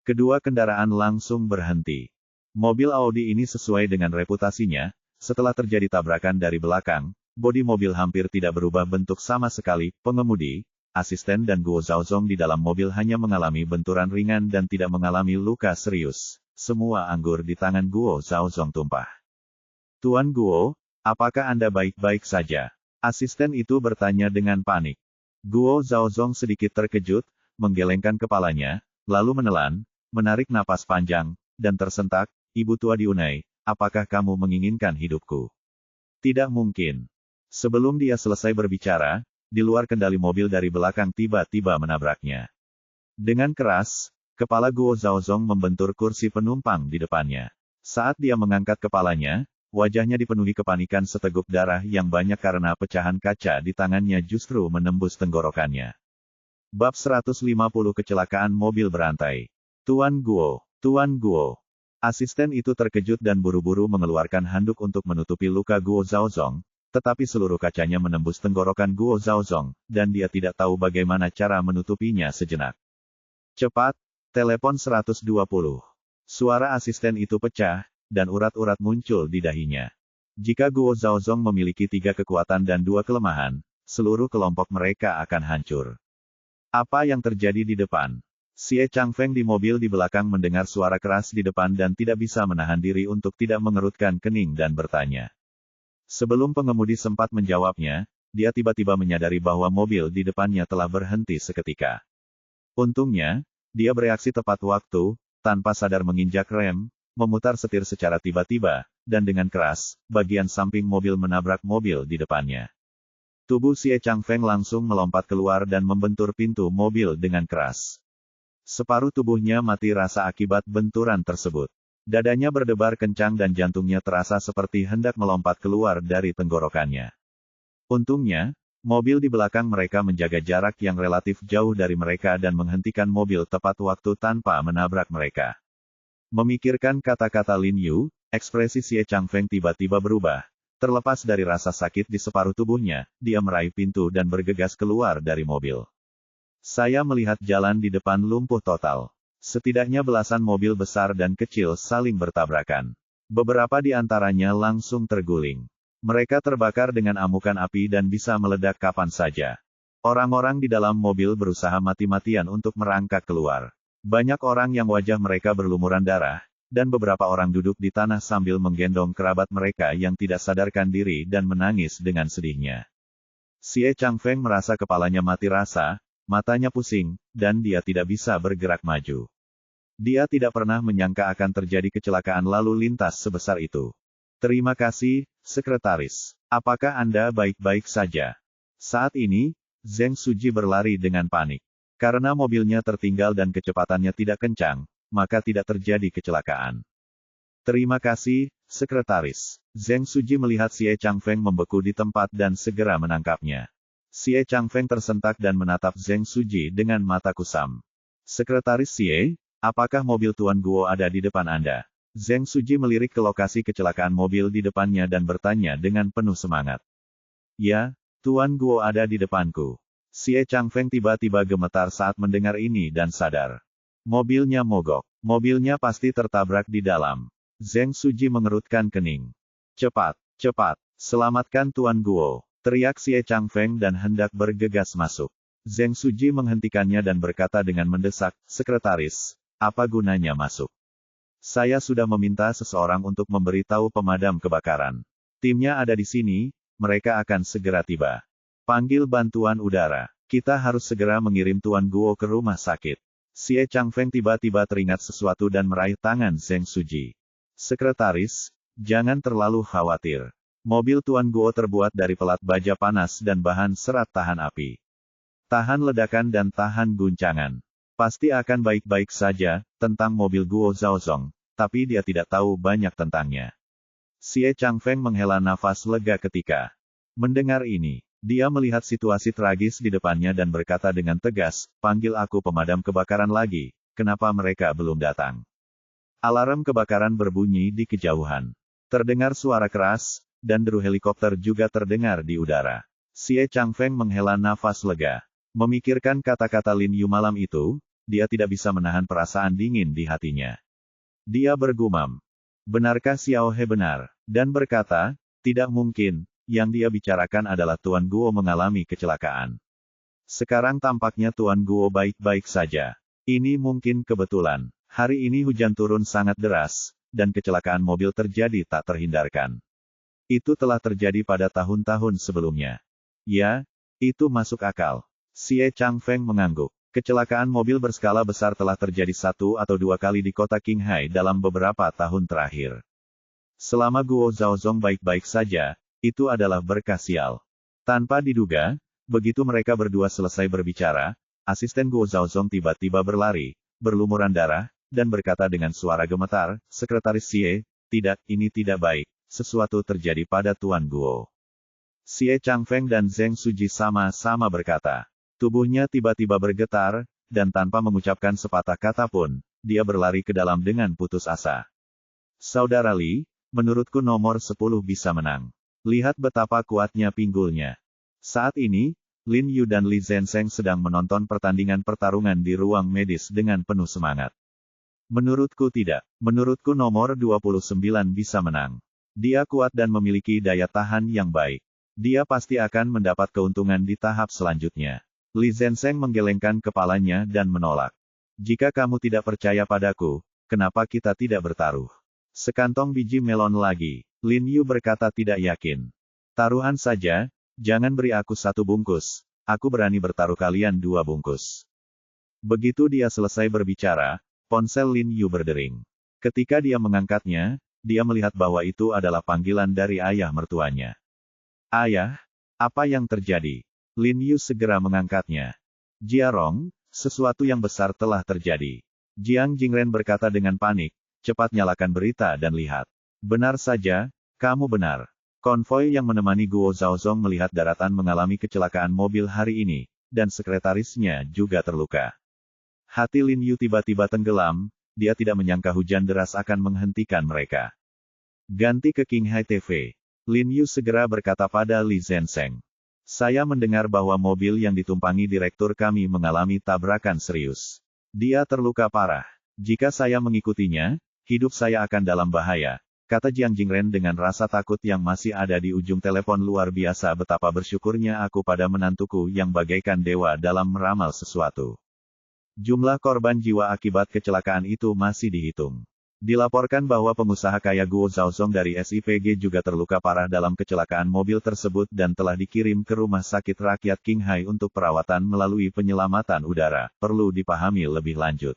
Kedua kendaraan langsung berhenti. Mobil Audi ini sesuai dengan reputasinya, setelah terjadi tabrakan dari belakang, bodi mobil hampir tidak berubah bentuk sama sekali. Pengemudi, asisten dan Guo Zhaozong di dalam mobil hanya mengalami benturan ringan dan tidak mengalami luka serius. Semua anggur di tangan Guo Zhaozong tumpah. "Tuan Guo, apakah Anda baik-baik saja?" Asisten itu bertanya dengan panik. Guo Zhaozong sedikit terkejut, menggelengkan kepalanya, lalu menelan, menarik napas panjang, dan tersentak, "Ibu tua Diunai, apakah kamu menginginkan hidupku?" "Tidak mungkin." Sebelum dia selesai berbicara, di luar kendali mobil dari belakang tiba-tiba menabraknya. Dengan keras, kepala Guo Zhaozong membentur kursi penumpang di depannya. Saat dia mengangkat kepalanya, wajahnya dipenuhi kepanikan seteguk darah yang banyak karena pecahan kaca di tangannya justru menembus tenggorokannya. Bab 150 Kecelakaan Mobil Berantai. "Tuan Guo, Tuan Guo." Asisten itu terkejut dan buru-buru mengeluarkan handuk untuk menutupi luka Guo Zhaozong, tetapi seluruh kacanya menembus tenggorokan Guo Zhaozong, dan dia tidak tahu bagaimana cara menutupinya sejenak. "Cepat, telepon 120. Suara asisten itu pecah, dan urat-urat muncul di dahinya. Jika Guo Zhaozong memiliki 3 kekuatan dan 2 kelemahan, seluruh kelompok mereka akan hancur. Apa yang terjadi di depan? Xie Changfeng di mobil di belakang mendengar suara keras di depan dan tidak bisa menahan diri untuk tidak mengerutkan kening dan bertanya. Sebelum pengemudi sempat menjawabnya, dia tiba-tiba menyadari bahwa mobil di depannya telah berhenti seketika. Untungnya, dia bereaksi tepat waktu, tanpa sadar menginjak rem, memutar setir secara tiba-tiba, dan dengan keras, bagian samping mobil menabrak mobil di depannya. Tubuh Xie Changfeng langsung melompat keluar dan membentur pintu mobil dengan keras. Separuh tubuhnya mati rasa akibat benturan tersebut. Dadanya berdebar kencang dan jantungnya terasa seperti hendak melompat keluar dari tenggorokannya. Untungnya, mobil di belakang mereka menjaga jarak yang relatif jauh dari mereka dan menghentikan mobil tepat waktu tanpa menabrak mereka. Memikirkan kata-kata Lin Yu, ekspresi Xie Changfeng tiba-tiba berubah. Terlepas dari rasa sakit di separuh tubuhnya, dia meraih pintu dan bergegas keluar dari mobil. Saya melihat jalan di depan lumpuh total. Setidaknya belasan mobil besar dan kecil saling bertabrakan. Beberapa di antaranya langsung terguling. Mereka terbakar dengan amukan api dan bisa meledak kapan saja. Orang-orang di dalam mobil berusaha mati-matian untuk merangkak keluar. Banyak orang yang wajah mereka berlumuran darah, dan beberapa orang duduk di tanah sambil menggendong kerabat mereka yang tidak sadarkan diri dan menangis dengan sedihnya. Xie Changfeng merasa kepalanya mati rasa, matanya pusing, dan dia tidak bisa bergerak maju. Dia tidak pernah menyangka akan terjadi kecelakaan lalu lintas sebesar itu. "Terima kasih, Sekretaris. Apakah Anda baik-baik saja?" Saat ini, Zheng Suji berlari dengan panik. Karena mobilnya tertinggal dan kecepatannya tidak kencang, maka tidak terjadi kecelakaan. Terima kasih, Sekretaris. Zheng Suji melihat Xie Changfeng membeku di tempat dan segera menangkapnya. Xie Changfeng tersentak dan menatap Zheng Suji dengan mata kusam. Sekretaris Xie, apakah mobil Tuan Guo ada di depan Anda? Zheng Suji melirik ke lokasi kecelakaan mobil di depannya dan bertanya dengan penuh semangat. Ya, Tuan Guo ada di depanku. Xie Changfeng tiba-tiba gemetar saat mendengar ini dan sadar. Mobilnya mogok. Mobilnya pasti tertabrak di dalam. Zheng Suji mengerutkan kening. Cepat, cepat, selamatkan Tuan Guo, teriak Xie Changfeng dan hendak bergegas masuk. Zheng Suji menghentikannya dan berkata dengan mendesak, Sekretaris, apa gunanya masuk? Saya sudah meminta seseorang untuk memberitahu pemadam kebakaran. Timnya ada di sini, mereka akan segera tiba. Panggil bantuan udara. Kita harus segera mengirim Tuan Guo ke rumah sakit. Xie Changfeng tiba-tiba teringat sesuatu dan meraih tangan Zheng Suji. Sekretaris, jangan terlalu khawatir. Mobil Tuan Guo terbuat dari pelat baja panas dan bahan serat tahan api. Tahan ledakan dan tahan guncangan. Pasti akan baik-baik saja, tentang mobil Guo Zhaozong, tapi dia tidak tahu banyak tentangnya. Xie Changfeng menghela nafas lega ketika mendengar ini. Dia melihat situasi tragis di depannya dan berkata dengan tegas, panggil aku pemadam kebakaran lagi, kenapa mereka belum datang? Alarm kebakaran berbunyi di kejauhan. Terdengar suara keras, dan deru helikopter juga terdengar di udara. Xie Changfeng menghela nafas lega. Memikirkan kata-kata Lin Yu malam itu, dia tidak bisa menahan perasaan dingin di hatinya. Dia bergumam. Benarkah Xiao He benar? Dan berkata, tidak mungkin. Yang dia bicarakan adalah Tuan Guo mengalami kecelakaan. Sekarang tampaknya Tuan Guo baik-baik saja. Ini mungkin kebetulan. Hari ini hujan turun sangat deras, dan kecelakaan mobil terjadi tak terhindarkan. Itu telah terjadi pada tahun-tahun sebelumnya. Ya, itu masuk akal. Xie Changfeng mengangguk. Kecelakaan mobil berskala besar telah terjadi 1 atau 2 kali di kota Qinghai dalam beberapa tahun terakhir. Selama Guo Zhaozong baik-baik saja, itu adalah berkah sial. Tanpa diduga, begitu mereka berdua selesai berbicara, asisten Guo Zhaozong tiba-tiba berlari, berlumuran darah, dan berkata dengan suara gemetar, Sekretaris Xie, tidak, ini tidak baik, sesuatu terjadi pada Tuan Guo. Xie Changfeng dan Zheng Suji sama-sama berkata. Tubuhnya tiba-tiba bergetar, dan tanpa mengucapkan sepatah kata pun, dia berlari ke dalam dengan putus asa. Saudara Li, menurutku nomor 10 bisa menang. Lihat betapa kuatnya pinggulnya. Saat ini, Lin Yu dan Li Zhensheng sedang menonton pertandingan pertarungan di ruang medis dengan penuh semangat. Menurutku tidak. Menurutku nomor 29 bisa menang. Dia kuat dan memiliki daya tahan yang baik. Dia pasti akan mendapat keuntungan di tahap selanjutnya. Li Zhensheng menggelengkan kepalanya dan menolak. Jika kamu tidak percaya padaku, kenapa kita tidak bertaruh? Sekantong biji melon lagi. Lin Yu berkata tidak yakin. Taruhan saja, jangan beri aku 1 bungkus, aku berani bertaruh kalian 2 bungkus. Begitu dia selesai berbicara, ponsel Lin Yu berdering. Ketika dia mengangkatnya, dia melihat bahwa itu adalah panggilan dari ayah mertuanya. Ayah, apa yang terjadi? Lin Yu segera mengangkatnya. Jiarong, sesuatu yang besar telah terjadi. Jiang Jingren berkata dengan panik, cepat nyalakan berita dan lihat. Benar saja, kamu benar. Konvoi yang menemani Guo Zhaozong melihat daratan mengalami kecelakaan mobil hari ini, dan sekretarisnya juga terluka. Hati Lin Yu tiba-tiba tenggelam, dia tidak menyangka hujan deras akan menghentikan mereka. Ganti ke Qinghai TV. Lin Yu segera berkata pada Li Zhensheng. Saya mendengar bahwa mobil yang ditumpangi direktur kami mengalami tabrakan serius. Dia terluka parah. Jika saya mengikutinya, hidup saya akan dalam bahaya. Kata Jiang Jingren dengan rasa takut yang masih ada di ujung telepon. Luar biasa betapa bersyukurnya aku pada menantuku yang bagaikan dewa dalam meramal sesuatu. Jumlah korban jiwa akibat kecelakaan itu masih dihitung. Dilaporkan bahwa pengusaha kaya Guo Zhaozong dari SIPG juga terluka parah dalam kecelakaan mobil tersebut dan telah dikirim ke Rumah Sakit Rakyat Qinghai untuk perawatan melalui penyelamatan udara. Perlu dipahami lebih lanjut.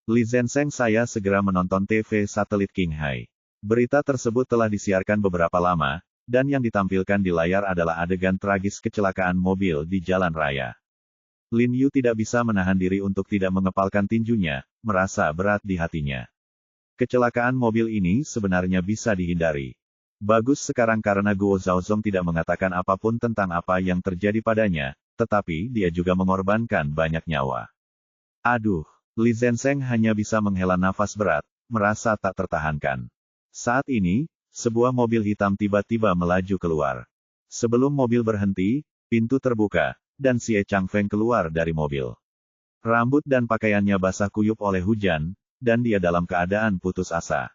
Li Zhensheng, saya segera menonton TV satelit Qinghai. Berita tersebut telah disiarkan beberapa lama, dan yang ditampilkan di layar adalah adegan tragis kecelakaan mobil di jalan raya. Lin Yu tidak bisa menahan diri untuk tidak mengepalkan tinjunya, merasa berat di hatinya. Kecelakaan mobil ini sebenarnya bisa dihindari. Bagus sekarang karena Guo Zhaozong tidak mengatakan apapun tentang apa yang terjadi padanya, tetapi dia juga mengorbankan banyak nyawa. Aduh, Li Zhensheng hanya bisa menghela nafas berat, merasa tak tertahankan. Saat ini, sebuah mobil hitam tiba-tiba melaju keluar. Sebelum mobil berhenti, pintu terbuka, dan Xie Changfeng keluar dari mobil. Rambut dan pakaiannya basah kuyup oleh hujan, dan dia dalam keadaan putus asa.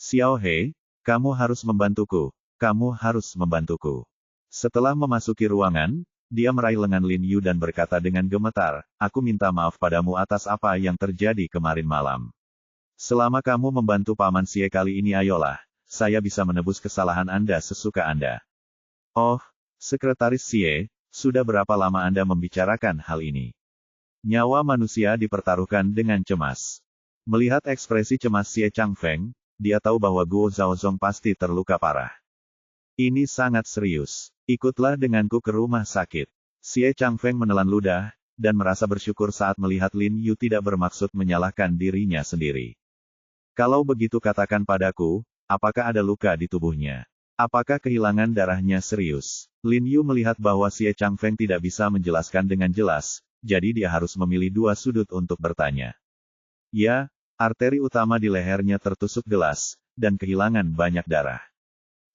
Xiao He, kamu harus membantuku, kamu harus membantuku. Setelah memasuki ruangan, dia meraih lengan Lin Yu dan berkata dengan gemetar, aku minta maaf padamu atas apa yang terjadi kemarin malam. Selama kamu membantu Paman Xie kali ini ayolah, saya bisa menebus kesalahan Anda sesuka Anda. Oh, Sekretaris Xie, sudah berapa lama Anda membicarakan hal ini? Nyawa manusia dipertaruhkan dengan cemas. Melihat ekspresi cemas Xie Changfeng, dia tahu bahwa Guo Zhaozong pasti terluka parah. Ini sangat serius. Ikutlah denganku ke rumah sakit. Xie Changfeng menelan ludah, dan merasa bersyukur saat melihat Lin Yu tidak bermaksud menyalahkan dirinya sendiri. Kalau begitu katakan padaku, apakah ada luka di tubuhnya? Apakah kehilangan darahnya serius? Lin Yu melihat bahwa Xie Changfeng tidak bisa menjelaskan dengan jelas, jadi dia harus memilih dua sudut untuk bertanya. Ya, arteri utama di lehernya tertusuk gelas, dan kehilangan banyak darah.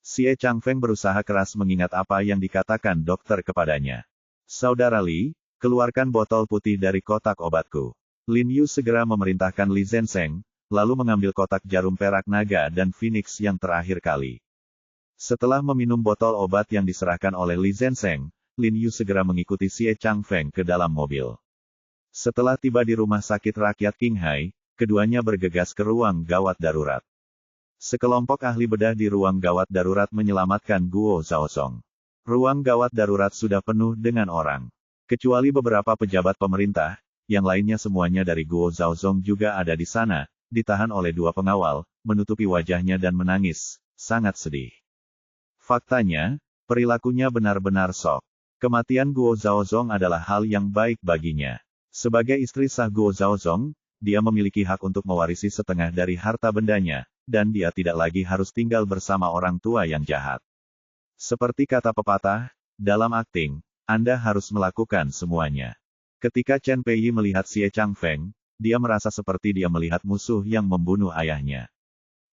Xie Changfeng berusaha keras mengingat apa yang dikatakan dokter kepadanya. Saudara Li, keluarkan botol putih dari kotak obatku. Lin Yu segera memerintahkan Li Zhensheng, lalu mengambil kotak jarum perak naga dan Phoenix yang terakhir kali. Setelah meminum botol obat yang diserahkan oleh Li Zhensheng, Lin Yu segera mengikuti Xie Changfeng ke dalam mobil. Setelah tiba di rumah sakit rakyat Qinghai, keduanya bergegas ke ruang gawat darurat. Sekelompok ahli bedah di ruang gawat darurat menyelamatkan Guo Zhaozong. Ruang gawat darurat sudah penuh dengan orang. Kecuali beberapa pejabat pemerintah, yang lainnya semuanya dari Guo Zhaozong juga ada di sana, ditahan oleh dua pengawal, menutupi wajahnya dan menangis, sangat sedih. Faktanya, perilakunya benar-benar sok. Kematian Guo Zhaozong adalah hal yang baik baginya. Sebagai istri sah Guo Zhaozong, dia memiliki hak untuk mewarisi setengah dari harta bendanya, dan dia tidak lagi harus tinggal bersama orang tua yang jahat. Seperti kata pepatah, dalam akting, Anda harus melakukan semuanya. Ketika Chen Peiyi melihat Xie Changfeng, dia merasa seperti dia melihat musuh yang membunuh ayahnya.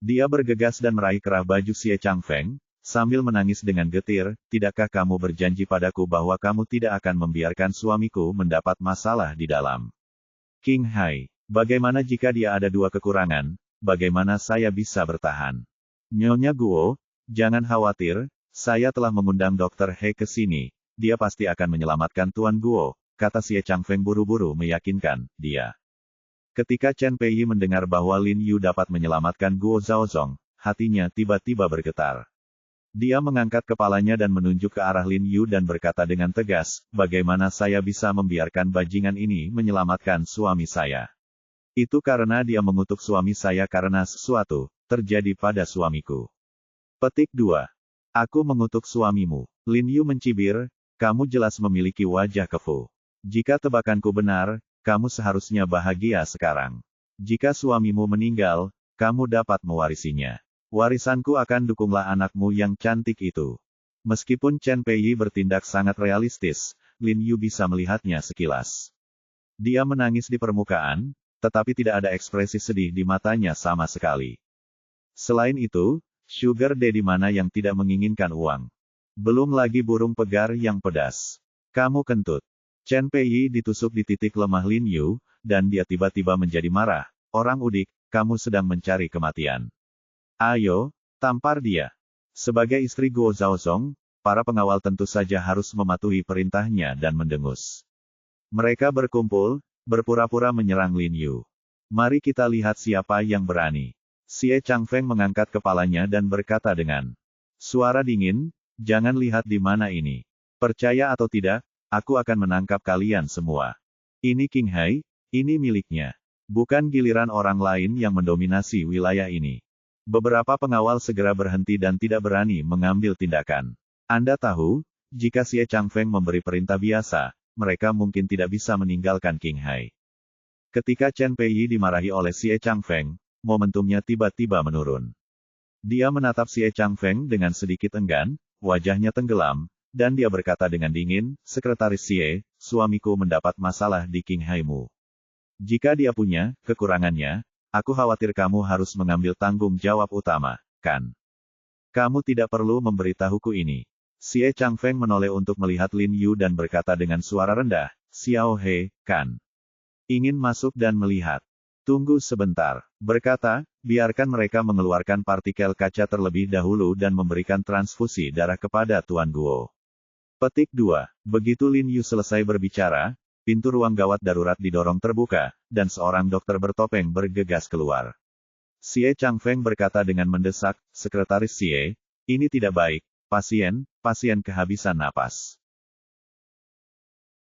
Dia bergegas dan meraih kerah baju Xie Changfeng, sambil menangis dengan getir, tidakkah kamu berjanji padaku bahwa kamu tidak akan membiarkan suamiku mendapat masalah di dalam Qinghai? Bagaimana jika dia ada dua kekurangan, bagaimana saya bisa bertahan? Nyonya Guo, jangan khawatir, saya telah mengundang Dr. He ke sini, dia pasti akan menyelamatkan Tuan Guo, kata Xie Changfeng buru-buru meyakinkan dia. Ketika Chen Peiyi mendengar bahwa Lin Yu dapat menyelamatkan Guo Zhaozong, hatinya tiba-tiba bergetar. Dia mengangkat kepalanya dan menunjuk ke arah Lin Yu dan berkata dengan tegas, bagaimana saya bisa membiarkan bajingan ini menyelamatkan suami saya? Itu karena dia mengutuk suami saya karena sesuatu terjadi pada suamiku. Petik 2. Aku mengutuk suamimu. Lin Yu mencibir, kamu jelas memiliki wajah kefu. Jika tebakanku benar, kamu seharusnya bahagia sekarang. Jika suamimu meninggal, kamu dapat mewarisinya. Warisanku akan dukunglah anakmu yang cantik itu. Meskipun Chen Peiyi bertindak sangat realistis, Lin Yu bisa melihatnya sekilas. Dia menangis di permukaan, tetapi tidak ada ekspresi sedih di matanya sama sekali. Selain itu, Sugar Daddy mana yang tidak menginginkan uang? Belum lagi burung pegar yang pedas. Kamu kentut. Chen Peiyi ditusuk di titik lemah Lin Yu, dan dia tiba-tiba menjadi marah. Orang udik, kamu sedang mencari kematian. Ayo, tampar dia. Sebagai istri Guo Zhaozong, para pengawal tentu saja harus mematuhi perintahnya dan mendengus. Mereka berkumpul, berpura-pura menyerang Lin Yu. Mari kita lihat siapa yang berani. Xie Changfeng mengangkat kepalanya dan berkata dengan suara dingin, jangan lihat di mana ini. Percaya atau tidak, aku akan menangkap kalian semua. Ini Qinghai, ini miliknya. Bukan giliran orang lain yang mendominasi wilayah ini. Beberapa pengawal segera berhenti dan tidak berani mengambil tindakan. Anda tahu, jika Xie Changfeng memberi perintah biasa, mereka mungkin tidak bisa meninggalkan Qinghai. Ketika Chen Peiyi dimarahi oleh Xie Changfeng, momentumnya tiba-tiba menurun. Dia menatap Xie Changfeng dengan sedikit enggan, wajahnya tenggelam, dan dia berkata dengan dingin, "Sekretaris Xie, suamiku mendapat masalah di Qinghai-mu. Jika dia punya kekurangannya, aku khawatir kamu harus mengambil tanggung jawab utama, kan? Kamu tidak perlu memberitahuku ini." Xie Changfeng menoleh untuk melihat Lin Yu dan berkata dengan suara rendah, "Xiao He, kan? Ingin masuk dan melihat?" "Tunggu sebentar," berkata, "biarkan mereka mengeluarkan partikel kaca terlebih dahulu dan memberikan transfusi darah kepada Tuan Guo." Petik 2. Begitu Lin Yu selesai berbicara, pintu ruang gawat darurat didorong terbuka, dan seorang dokter bertopeng bergegas keluar. Xie Changfeng berkata dengan mendesak, "Sekretaris Xie, ini tidak baik, pasien kehabisan napas."